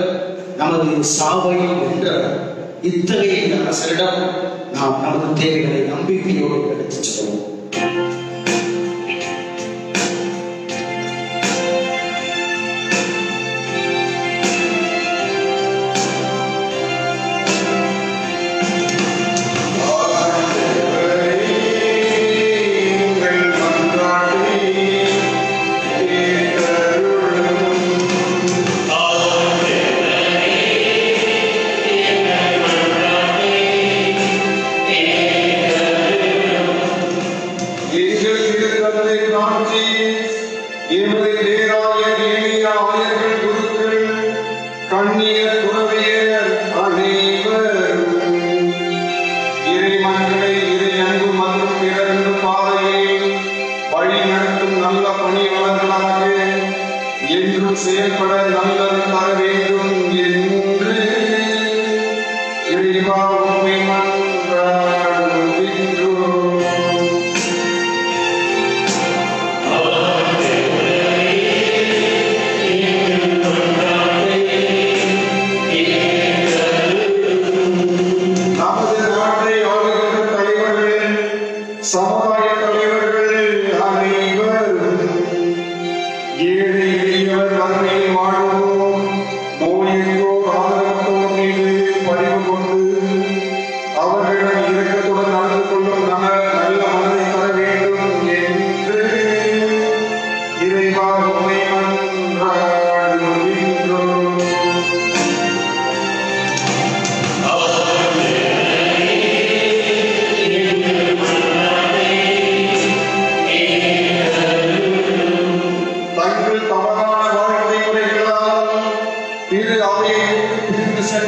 நமது சாவை வென்றவர். இத்தகைய அரசரிடம் நாம் நமது தேவைகளை நம்பிக்கையோடு எடுத்துச் செல்வோம். செயல்பட நல்லது தர வேண்டும்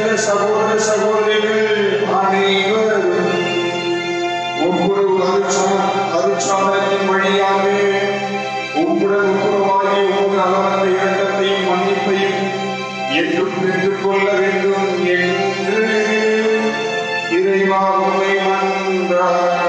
சென்ற சகோதர சகோதரிகள் அனைவரும் ஒவ்வொரு அருட்சாதனத்தின் வழியாக உம்முடன் ஒப்புரவாகி ஒவ்வொரு அகமந்த இரக்கத்தையும் மன்னிப்பையும் என்றும் பெற்றுக் கொள்ள வேண்டும் என்று இறைவா உம்மை மன்றாடுகின்றோம்.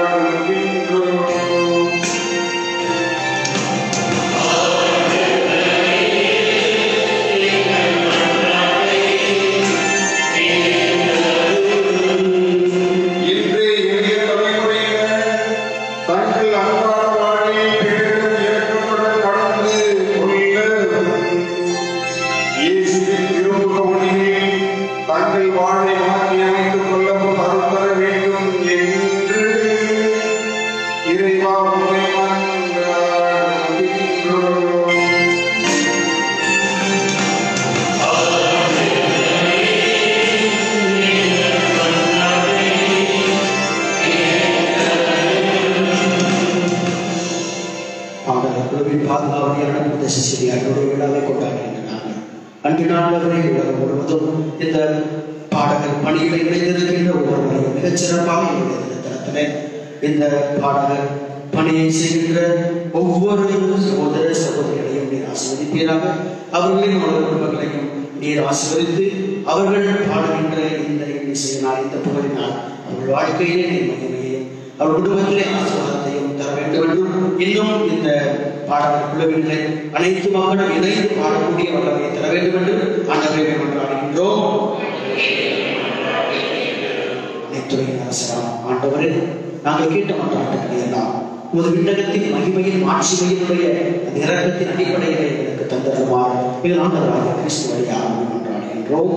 அன்று நாளவரை உலகம் முழுவதும் இந்த பாடகர் பணிகளை இணைந்திருக்கின்ற ஒவ்வொருவரையும் மிகச்சிறப்பாக தரத்திலே இந்த பாடகர் பணியை செய்கின்ற ஒவ்வொரு சகோதர சகோதரிகளையும் நீர் ஆசீர்வதிப்பீராக. அவர்களின் குடும்பங்களையும் நீர் ஆசீர்வதித்து அவர்கள் பாடுகின்ற இந்த இசையினால் இந்த புகழினால் அவர்கள் வாழ்க்கையிலே நீர் மகிமையையும் அவர் குடும்பத்திலே ஆசீர்வாதத்தையும் தர வேண்டும் என்றும் இன்னும் இந்த பாடகர் குழுவினரை அனைத்து மக்களும் இணைந்து பாடக்கூடிய வல்லமையை தர வேண்டும் என்று ஆண்டவரை கொண்டாடுகின்றோம். அனைத்துறையின் அரசராம் ஆண்டவரே, நாங்கள் கேட்ட மன்றாட்டுகளை எல்லாம் உமது விண்ணகத்தின் மகிமையின் மாட்சிமையினுடைய அந்த இரக்கத்தின் அடிப்படையிலே எனக்கு தந்தருமாறு எங்கள் ஆண்டவராகிய கிறிஸ்து வழியாக கொண்டாடுகின்றோம்.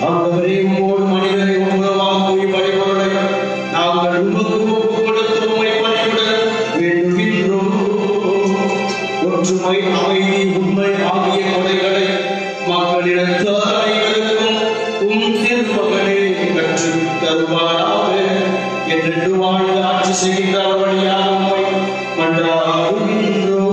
ஆண்டவரே, உம்மோடு மனிதரை உருவாக போய் படைப்பவர்களை நாங்கள் உமக்கு ஒப்புக் கொடுத்து உம்மை பணிவுடன் வேண்டுகின்றோம். ஒற்றுமை, அமைதி, உண்மை ஆகிய கொடைகளை மக்களிடத்து அனைவருக்கும் திருமகனே கற்றுத் தருவாராக. என்று வாழ்ந்து ஆட்சி செய்கின்றவர் வழியாக உம்மை மன்றாடுகின்றோம்.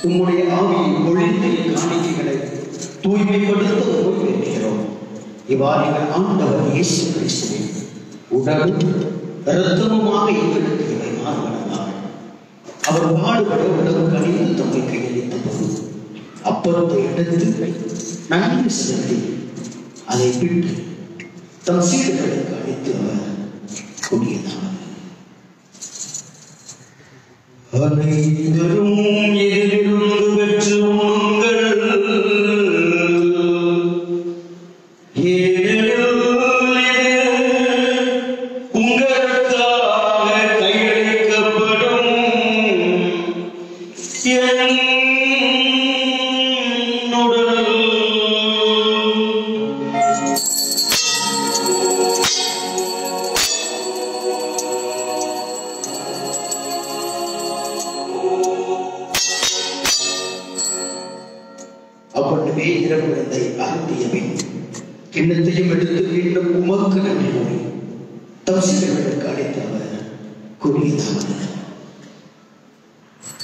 உம்முடைய ஆவியை பொழிந்து காணிக்கைகளை தூய்மைப்படுத்த ஓய்வெடுக்கிறோம். இவ்வாறு எங்கள் ஆண்டவர் இயேசு கிறிஸ்துவின் உடலும் இரத்தமுமாக எங்களுக்கு இவை மாறுவதால் அவர் பாடுபட உடல் கணிந்து தம்மை கையளித்த போது அப்பொழுது எடுத்து நன்மை செலுத்தி அதை விட்டு தம் சீடர்களுக்கு அளித்து அவர் கூறியதார். அனைவரும் எதிலிருந்து பெற்று உண்ணுங்கள், ஏனெனில் இது உங்களுக்காக கையளிக்கப்படும் என் உடல். அப்பொழுதுமே இரவிழந்தை அருந்திய பின் கிண்ணத்தையும் எடுத்து மீண்டும் உமக்கு நன்றி கூறி தம் சீடர்களுக்கு அழைத்து அவர் கூறியதாவது: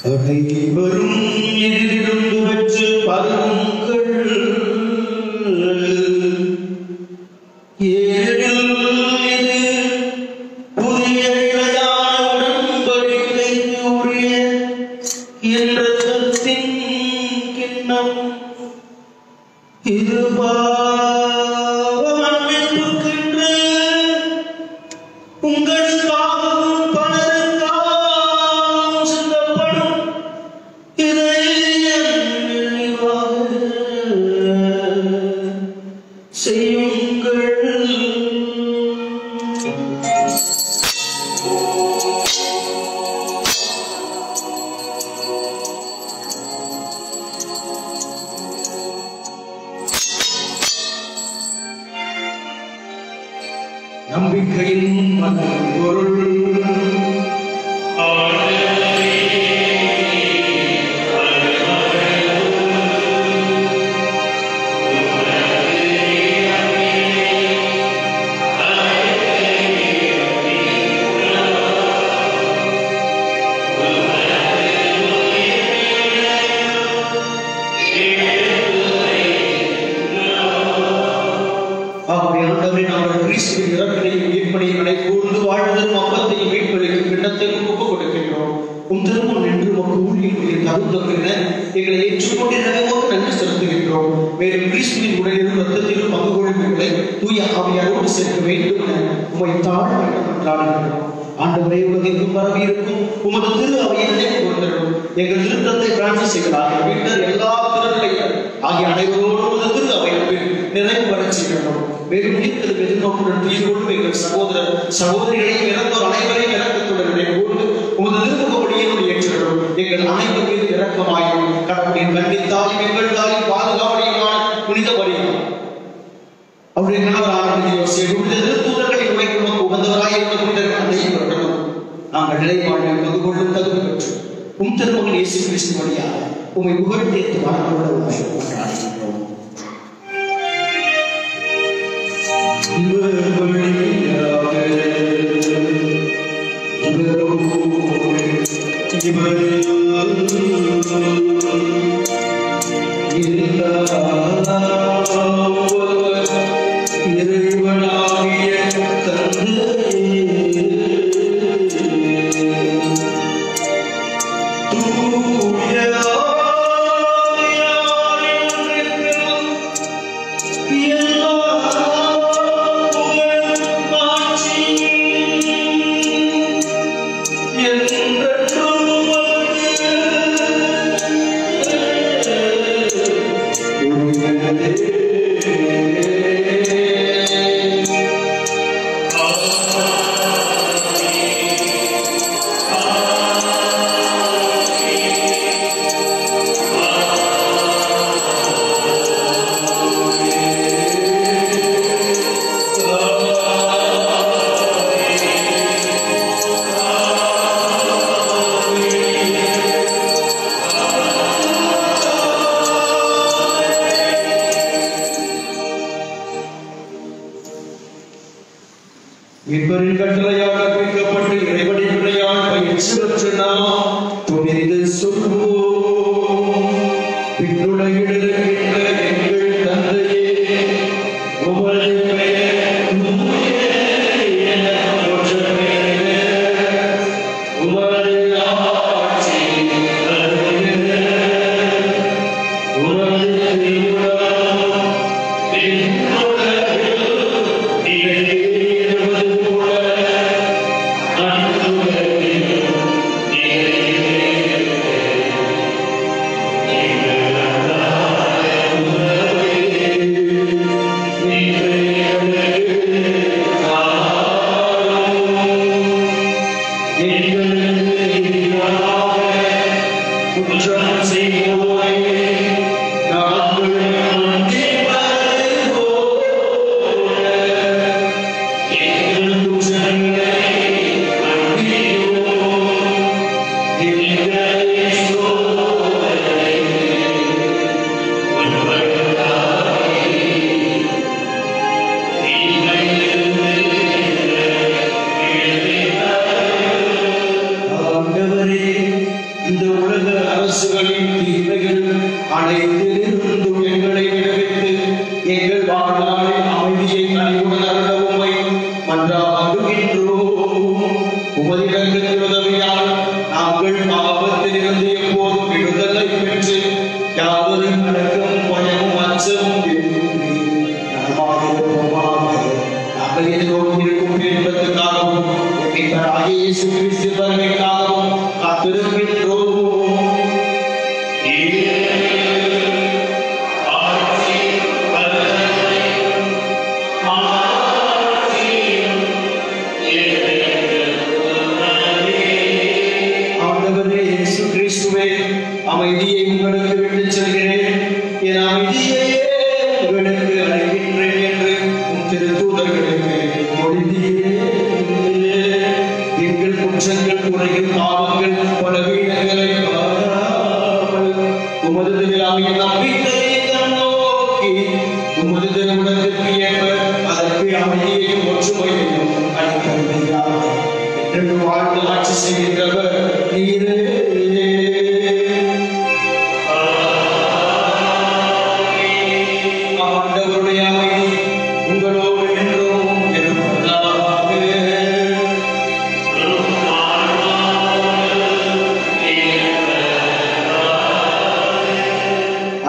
அனைவரும் எதிலிருந்து பெற்று பருங்கள், ஏனெனில் இது புதிய நிலையான உடன்படிக்கைக்கு உரிய என் இரத்தத்தின் கிண்ணம். இது பாவமன்னிப்புக்கென்று உங்களுக்காகவும் பலருக்காகவும் சிந்தப்படும். இதை என் நினைவாக செய்யுங்கள். நம்பிக்கையின் பொருள் கிறிஸ்துவின் இறப்பினையும் மீட்பனையும் நினைக்கூர்ந்து வாழ்வதும் அப்பத்தையும் மீட்பளிக்கும் கிண்ணத்தையும் ஒப்புக் கொடுக்கின்றோம். உம் திருமுன் நின்று உமக்கு ஊழியர்களின் தகுந்தவென எங்களை ஏற்றுக்கொண்டு உமக்கு நன்றி செலுத்துகின்றோம். மேலும் கிறிஸ்துவின் உடலிலும் ரத்தத்திலும் பங்கு கொள்ளுங்களை தூய ஆவியாரோடு சேர்க்க வேண்டும் என உம்மை தாழ்மையாக கொண்டாடுகின்றோம். ஆண்டவரே, உலகெங்கும் பரவி இருக்கும் உமது திரு அவையை நினைவு கொண்டிருக்கும் எங்கள் திருத்தந்தை பிரான்சிஸ் எங்களாக வீட்டர் எல்லா திறன்களையும் ஆகிய அனைவரோடு உமது திரு அவையில் நிறைவு வரச் செய்கின்றோம். மேலும் நீங்களும் எதிர்நோக்குடன் தீர்வோடும் எங்கள் சகோதரர் சகோதரிகளையும் இறந்தோர் அனைவரையும் இறக்கத்துடன் நினைவோடு உமது திருமுக வழியை ஏற்றுகிறோம். எங்கள் அனைவர் மீது இறக்கமாயும் கடவுளின் கண்டித்தாயும் எங்கள் தாயும் பாதுகாவலையுமான புனித வழியும் அவருடைய கணவரான திருத்தூதர்களை உழைக்கும் உகந்தவராயிருந்த புனிதர்கள் அனைவரும் நாங்கள் நிலைவாழ்வில் பங்கு கொள்ளும் தகுதி பெற்று உம் திருமகன் இயேசு கிறிஸ்து வழியாக உம்மை புகழ்ந்தேத்து மனதோடு உம்மை கொண்டாடுகின்றோம். இறைவனாகிய மீட்பரின் கட்டளையாக பிரிக்கப்பட்டு இறைவனின் பிள்ளையால் பயிற்சி பெற்று நாம் துணிந்து சொல்வோம். பின்னுடையிடுகின்ற எங்கள் தந்தையே, உமது பெயர் தூயது என போற்றப்பெறுக. உமது ஆட்சி வருக. உமது திருவுளம் விண்ணுலகில் நிறைவேறுவது போல மண்ணுலகிலும் நிறைவேறுக. மன்றாடுகின்றோம். உமது இரக்கத்தின் உதவியால் நாங்கள் பாவத்திலிருந்து எப்போதும் விடுதலை பெற்று யாதொரு கலக்கமும் பயமும் அச்சமும் இன்றி நலமாயிருப்போமாக. நாங்கள் எதிர்நோக்கியிருக்கும் பேரின்பத்துக்காகவும் மீட்பராகிய இயேசு கிறிஸ்து வருகைக்காகவும் காத்திருக்கின்றோம். ஆண்டவரே இயேசு கிறிஸ்துவே, அமைதியை உங்களுக்கு விட்டுச் செல்கிறேன், என் அமைதியையே உங்களுக்கு அளிக்கின்றேன் என்று உம் திருத்தூதர்களுக்கு மொழிந்தீரே. எங்கள் குற்றங்கள், குறைகள், பாவங்கள், பலவீனங்களை பாராமல் உமது திருவிழாவின் நம்பிக்கையை கண்ணோக்கி உமது திருவிழத்திற்கு ஏற்ப அதற்கு அமைதியையும் ஒற்றுமையையும் அளிக்கிறார் என்று வாழ்ந்து ஆட்சி செய்கின்றவர் நீரே. ஆண்டவருடைய அமைதி உங்களோடு என்றும் இருப்பதாக.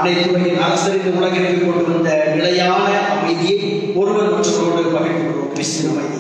அனைத்துலகின் அரசரின் உலகிற்கு கொண்டு வந்த நிலையான அமைதியை ஒருவர் மற்றவரோடு பகிர்ந்து கொள்வோம். கிறிஸ்துவின் அமைதி.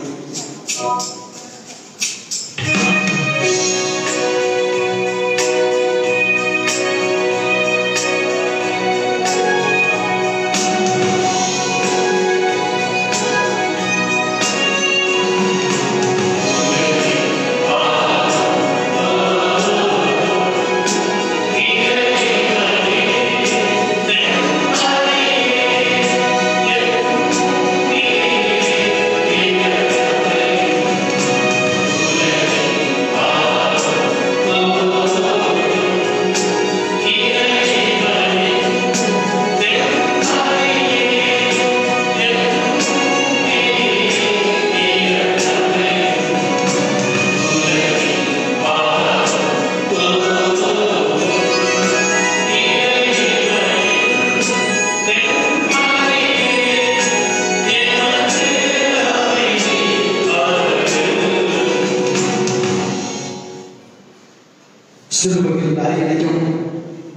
சிறுவர்கள் அரியணையும்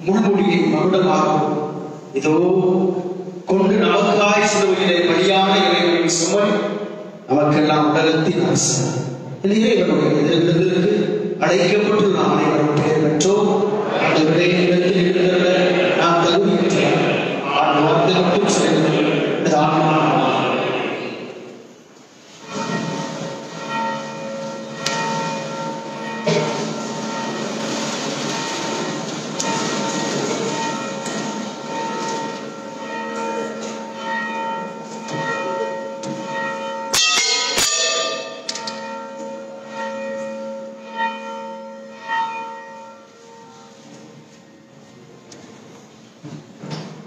முள்முடியை மகுடமாகவும் இதோ கொண்டு நமக்காய் சிறுவையிலே பலியான இறைவனின் சுமன் நமக்கெல்லாம் உலகத்தின் அரசு. இந்த இறைவனுடைய எதிர்விருந்திற்கு அழைக்கப்பட்டு நாம் அனைவரும் பெயர் பெற்றோம். அந்த விடையிடத்தில் இருந்த நாம் தகுதியற்றோம். வார்த்தை மட்டும் செல்லும்.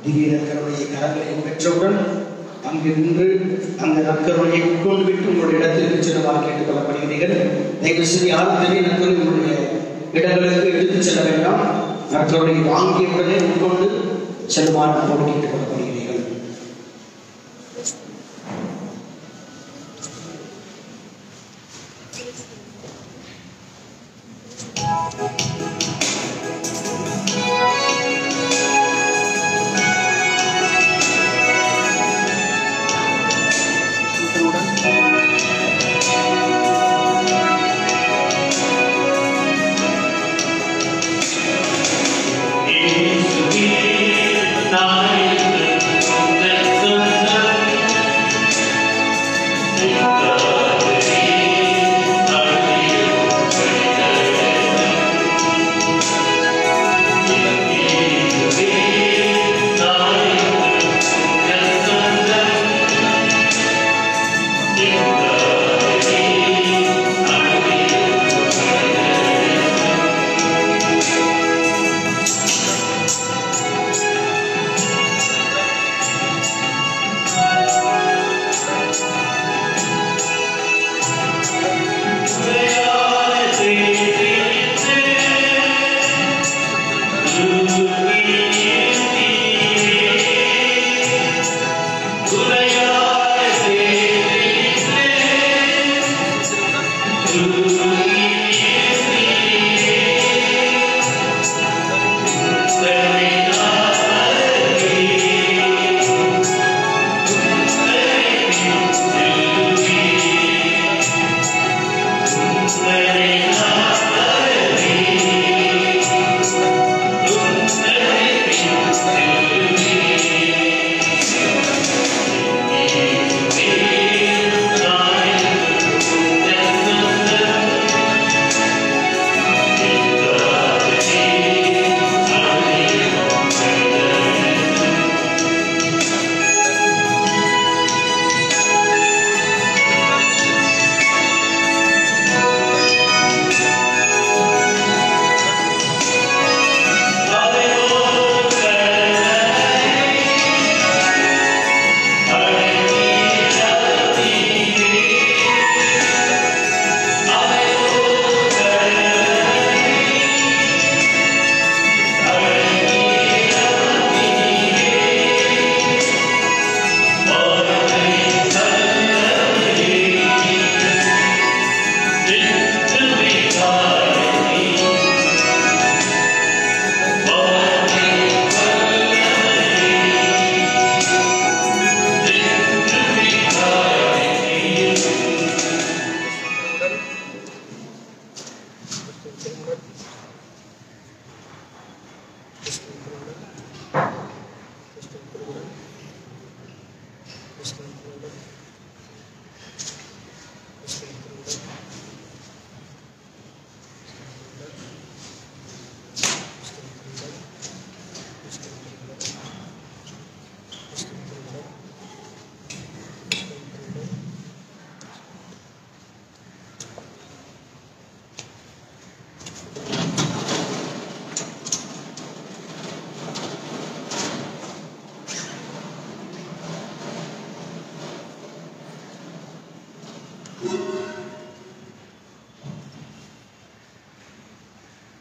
திவ்ய நற்கருணையை கரங்களையும் பெற்றவுடன் அங்கிருந்து அந்த நற்கருணையை உட்கொண்டு விட்டு உங்களுடைய இடத்திற்கு செல்லுமாறு கேட்டுக் கொள்ளப்படுகிறீர்கள். தயவு செய்து யாரும் தெரிய நற்கருணை உங்களுடைய இடங்களுக்கு எடுத்துச் செல்ல வேண்டாம். நற்கருணையை வாங்கியவுடனே உட்கொண்டு செல்லுமாறு போட்டு கேட்டுக் கொள்ளப்படுகிறீர்கள். Amen.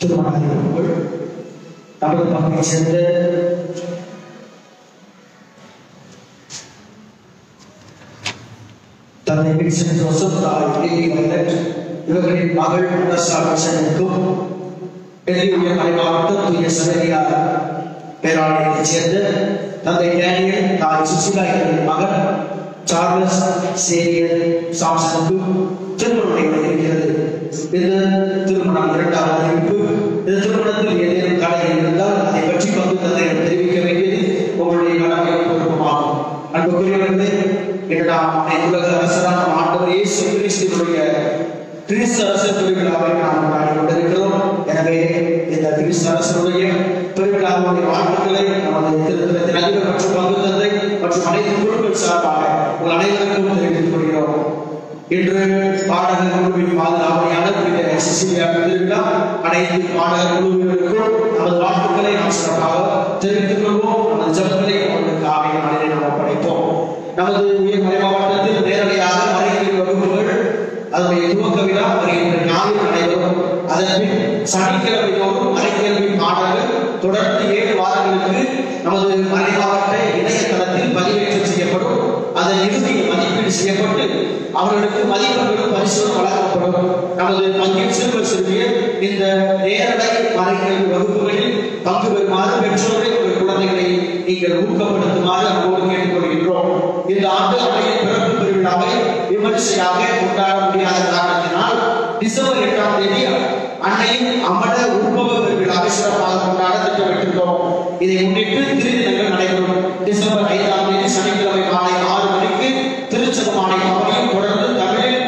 திருமணங்கள் நமது பங்கை சேர்ந்த தந்தை வின்சென்ட் ஜோசப், தாய் லிலி வைலட், இவர்களின் மகள் அனஸ்டா வின்சென்ட்டுக்கும் எதிரிய மாவட்டம் தூய சவேரியார் பேராலயத்தைச் சேர்ந்த தந்தை டேனியல், தாய் சுசிலா இவர்களின் மகன் சார்லஸ் சேவியர் சாம்சனுக்கு திருமணம் நடைபெறுகிறது. இந்த திருமணம் இரண்டாவது அறிவிப்பு. இந்த திருமணத்தில் ஏதேனும் தடை இருந்தால் அதை பற்றி பங்கு தந்தையிடம் தெரிவிக்க வேண்டியது உங்களுடைய கடமை பொறுப்புமாகும். அன்புக்குரியவர்களே, உலக அரசரான ஆண்டவர் இயேசு கிறிஸ்துவினுடைய கிறிஸ்து அரசர் பெருவிழாவை நாம் கொண்டாடி கொண்டிருக்கிறோம். எனவே இந்த கிறிஸ்து அரசருடைய பெருவிழாவுடைய வாழ்த்துக்களை நமது திருத்தலத்தின் அதிபர் மற்றும் பங்கு தந்தை மற்றும் அனைத்து குழுக்கள் சார்பாக உங்கள் அனைவருக்கும் தெரிவித்துக் கொள்கிறோம். இன்று பாடகர் குழுவின் பாதுகாவலையான புனித சிசிலியா திருவிழா அனைத்து பாடகர் குழுவினருக்கும் நமது வாழ்த்துக்களை நாம் சிறப்பாக தெரிவித்துக் கொள்வோம். நமது ஜபங்களை அவர்களுக்கு ஆகிய நாளிலே நாம் ஒப்படைப்போம். நமது உயர்மறை மாவட்டத்தில் நேரடியாக மறைக்கல்வி வகுப்புகள் அதனுடைய துவக்க விழா வருகின்ற ஞாயிறு நடைபெறும். அதன்பின் சனிக்கிழமை தோறும் மறைக்கல்வி பாடல்கள் தொடர்ந்து 7 வாரங்களுக்கு நமது மறை மாவட்ட இணையதளத்தில் பதிவேற்றம் செய்யப்படும். அதன் இறுதி மதிப்பீடு செய்யப்பட்டு அவர்களுக்கு மதிப்பெண்களும் பரிசுகளும் வழங்கப்படும். நமது பங்கில் சிறுவர் சிறுமியர் இந்த நேரடி மறைக்கல்வி வகுப்புகளில் பங்கு பெறுமாறு பெற்றோரை உங்கள் குழந்தைகளை நீங்கள் ஊக்கப்படுத்துமாறு அன்போடு கேட்டுக்கொள்கின்றோம். இந்த ஆண்டு அன்னையின் பிறப்பு பெருவிழாவை விமர்சையாக கொண்டாட முடியாத காரணத்தினால் டிசம்பர் 8ஆம் தேதி அன்னையின் அமர உற்பவ பெருவிழாவை சிறப்பாக கொண்டாட திட்டமிட்டுள்ளோம். இதை முன்னிட்டு திருதினங்கள் நடைபெறும். டிசம்பர் 5ஆம் தேதி சனிக்கிழமை மாலை 6 மணிக்கு திருச்செங்கோடு பவனியும் தொடர்ந்து தமிழில்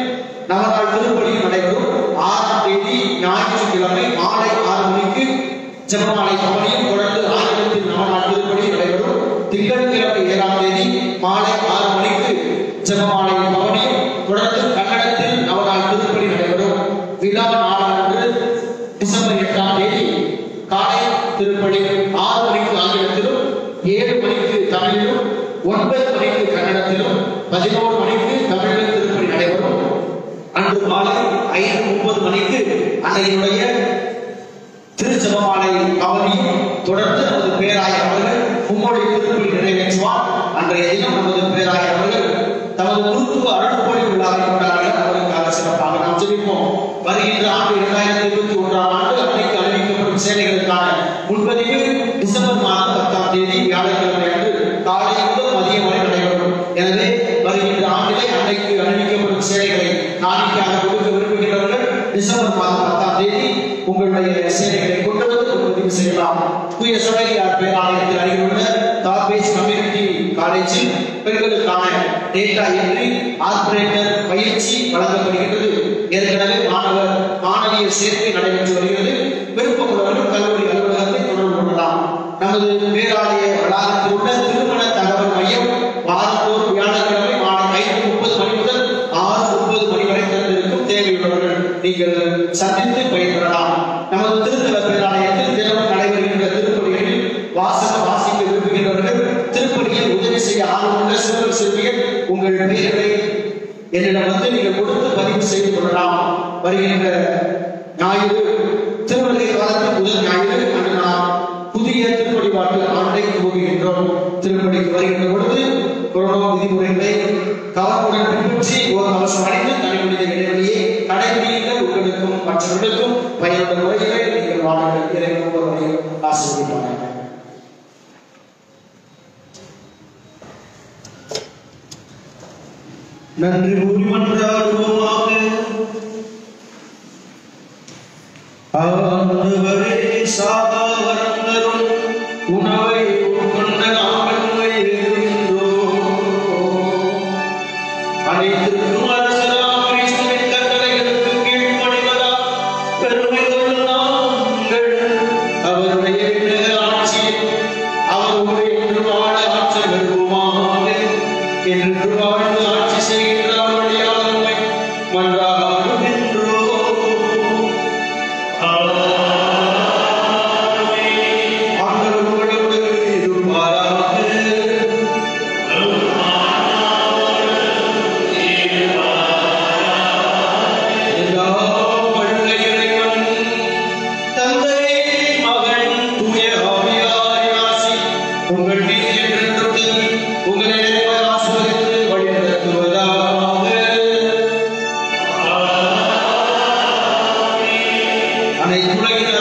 நவநாள் திருப்பலியும் நடைபெறும். 6ஆம் தேதி ஞாயிற்றுக்கிழமை மாலை 6 மணிக்கு ஜெபமாலை பவனியும் தொடர்ந்து ஆயிரத்தில் நவநாள் திருப்பலியும் நடைபெறும். திங்கட்கிழமை 7ஆம் தேதி மாலை 6 மணிக்கு ஜெபமாலை பவனியும் தொடர்ந்து கன்னடத்தில் நவநாள் திருப்பலி நடைபெறும். விழா நாளன்று டிசம்பர் 8ஆம் தேதி காலை திருப்பலி 6 மணிக்கு ஆங்கிலத்திலும் 7 மணிக்கு தமிழிலும் 9 மணிக்கு கன்னடத்திலும் 11 மணிக்கு தமிழில் திருப்பலி நடைபெறும். அன்று மாலை 5:30 மணிக்கு அன்னையுடைய திருச்செபமாலை பவனியும் தொடர்ந்து நமது பேராயர் அவர்கள் மும்மொழி திருப்பலி நிறைவேற்றுவார். அன்றைய தினம் நமது பேராயர் அவர்கள் தமது குருத்துவ அருள்பொழி விழாவை கொண்டாடுகிறார். அவர்களுக்காக சிறப்பாக நாம் ஜெபிப்போம். வருகின்ற ஆண்டு 2021ஆம் ஆண்டு அன்னைக்கு அறிவிக்கப்படும் சேவைகளுக்கான முன்பதிவு டிசம்பர் மாதம் 10ஆம் தேதி வியாழக்கிழமை அன்று காலை முதல் மதியம் வரை நடைபெறும். எனவே வருகின்ற ஆண்டிலே அன்னைக்கு அறிவிக்கப்படும் சேவைகளை காணிக்கையாக கொடுக்க விரும்புகிறவர்கள் டிசம்பர் மாதம் 10ஆம் தேதி உங்களுடைய சேவைகளை கொண்டு வந்து முன்பதிவு செய்யலாம். தூய சபையார் பேராலயத்தில் அருகிலுள்ள தாபேஸ் கம்யூனிட்டி காலேஜில் பெண்களுக்கான டேட்டா என்ட்ரி ஆபரேட்டர் பயிற்சி வழங்கப்படுகிறது. ஏற்கனவே மாணவிய சேர்க்கை நடைபெற்று வருகிறது. விருப்பமுள்ளவர்கள் கல்லூரி அலுவலகத்தை தொடர்பு கொள்ளலாம். நமது பேராலய வளாகத்தில் உள்ள திருமண தகவல் மையம் வாரத்தோறும் வியாழக்கிழமை மாலை 5:30 மணி முதல் 6:30 மணி வரை திறந்திருக்கும். தேவையுள்ளவர்கள் நீங்கள் சந்தித்து பயன்பெறலாம். நமது திருத்தல பேராலயத்தில் தினமும் நடைபெறுகின்ற திருப்பலிகளில் வாசகம் வாசிக்க விரும்புகின்றவர்கள் திருப்பலியில் உதவி செய்ய ஆர்வமுள்ள சிறுவர் சிறுமிகள் உங்கள் பெயர்களை என்னிடம் வந்து நீங்கள் கொடுத்து பதிவு செய்து கொள்ளலாம். வருகின்ற ஞாயிறு திருவள்ளுவர் காலத்தில் முதல் ஞாயிறு அன்று நாம் புதிய திருப்படி பாட்டு ஆண்டை துவங்குகின்றோம். திருப்படிக்கு வருகின்ற பொழுது கொரோனா விதிமுறைகளை கவனமுடன் பின்பற்றி ஒரு அவசரம் அடைந்து தனிமனித இடைவெளியை கடைபிடிக்க உங்களுக்கும் மற்றவர்களுக்கும் பயனுள்ள முறைகளை நீங்கள் வாழுங்கள். இறைவன் ஒருவரையும் ஆசீர்வதிப்பார்கள். நன்றி கூறி மன்றாடுவோமாக. ஆண்டவரே, சாகாவரம் தரும் உணவை உட்கொண்ட நாங்கள் உம்மை வேண்டுகின்றோம். அனைத்திற்கும் அரசராம் கிறிஸ்துவின் கட்டளைகளுக்கு கீழ்ப்படிவதால் பெருமை கொள்ளும் நாங்கள் அவருடைய ஆட்சியில் அவருடைய என்று வாழ ஆற்றல் பெறுவோமாக. என்று வாழ்ந்து ஆட்சி செய்கின்ற அவருடைய ஆளுமை மன்றாடுகின்றோம். அனைத்து உலகில்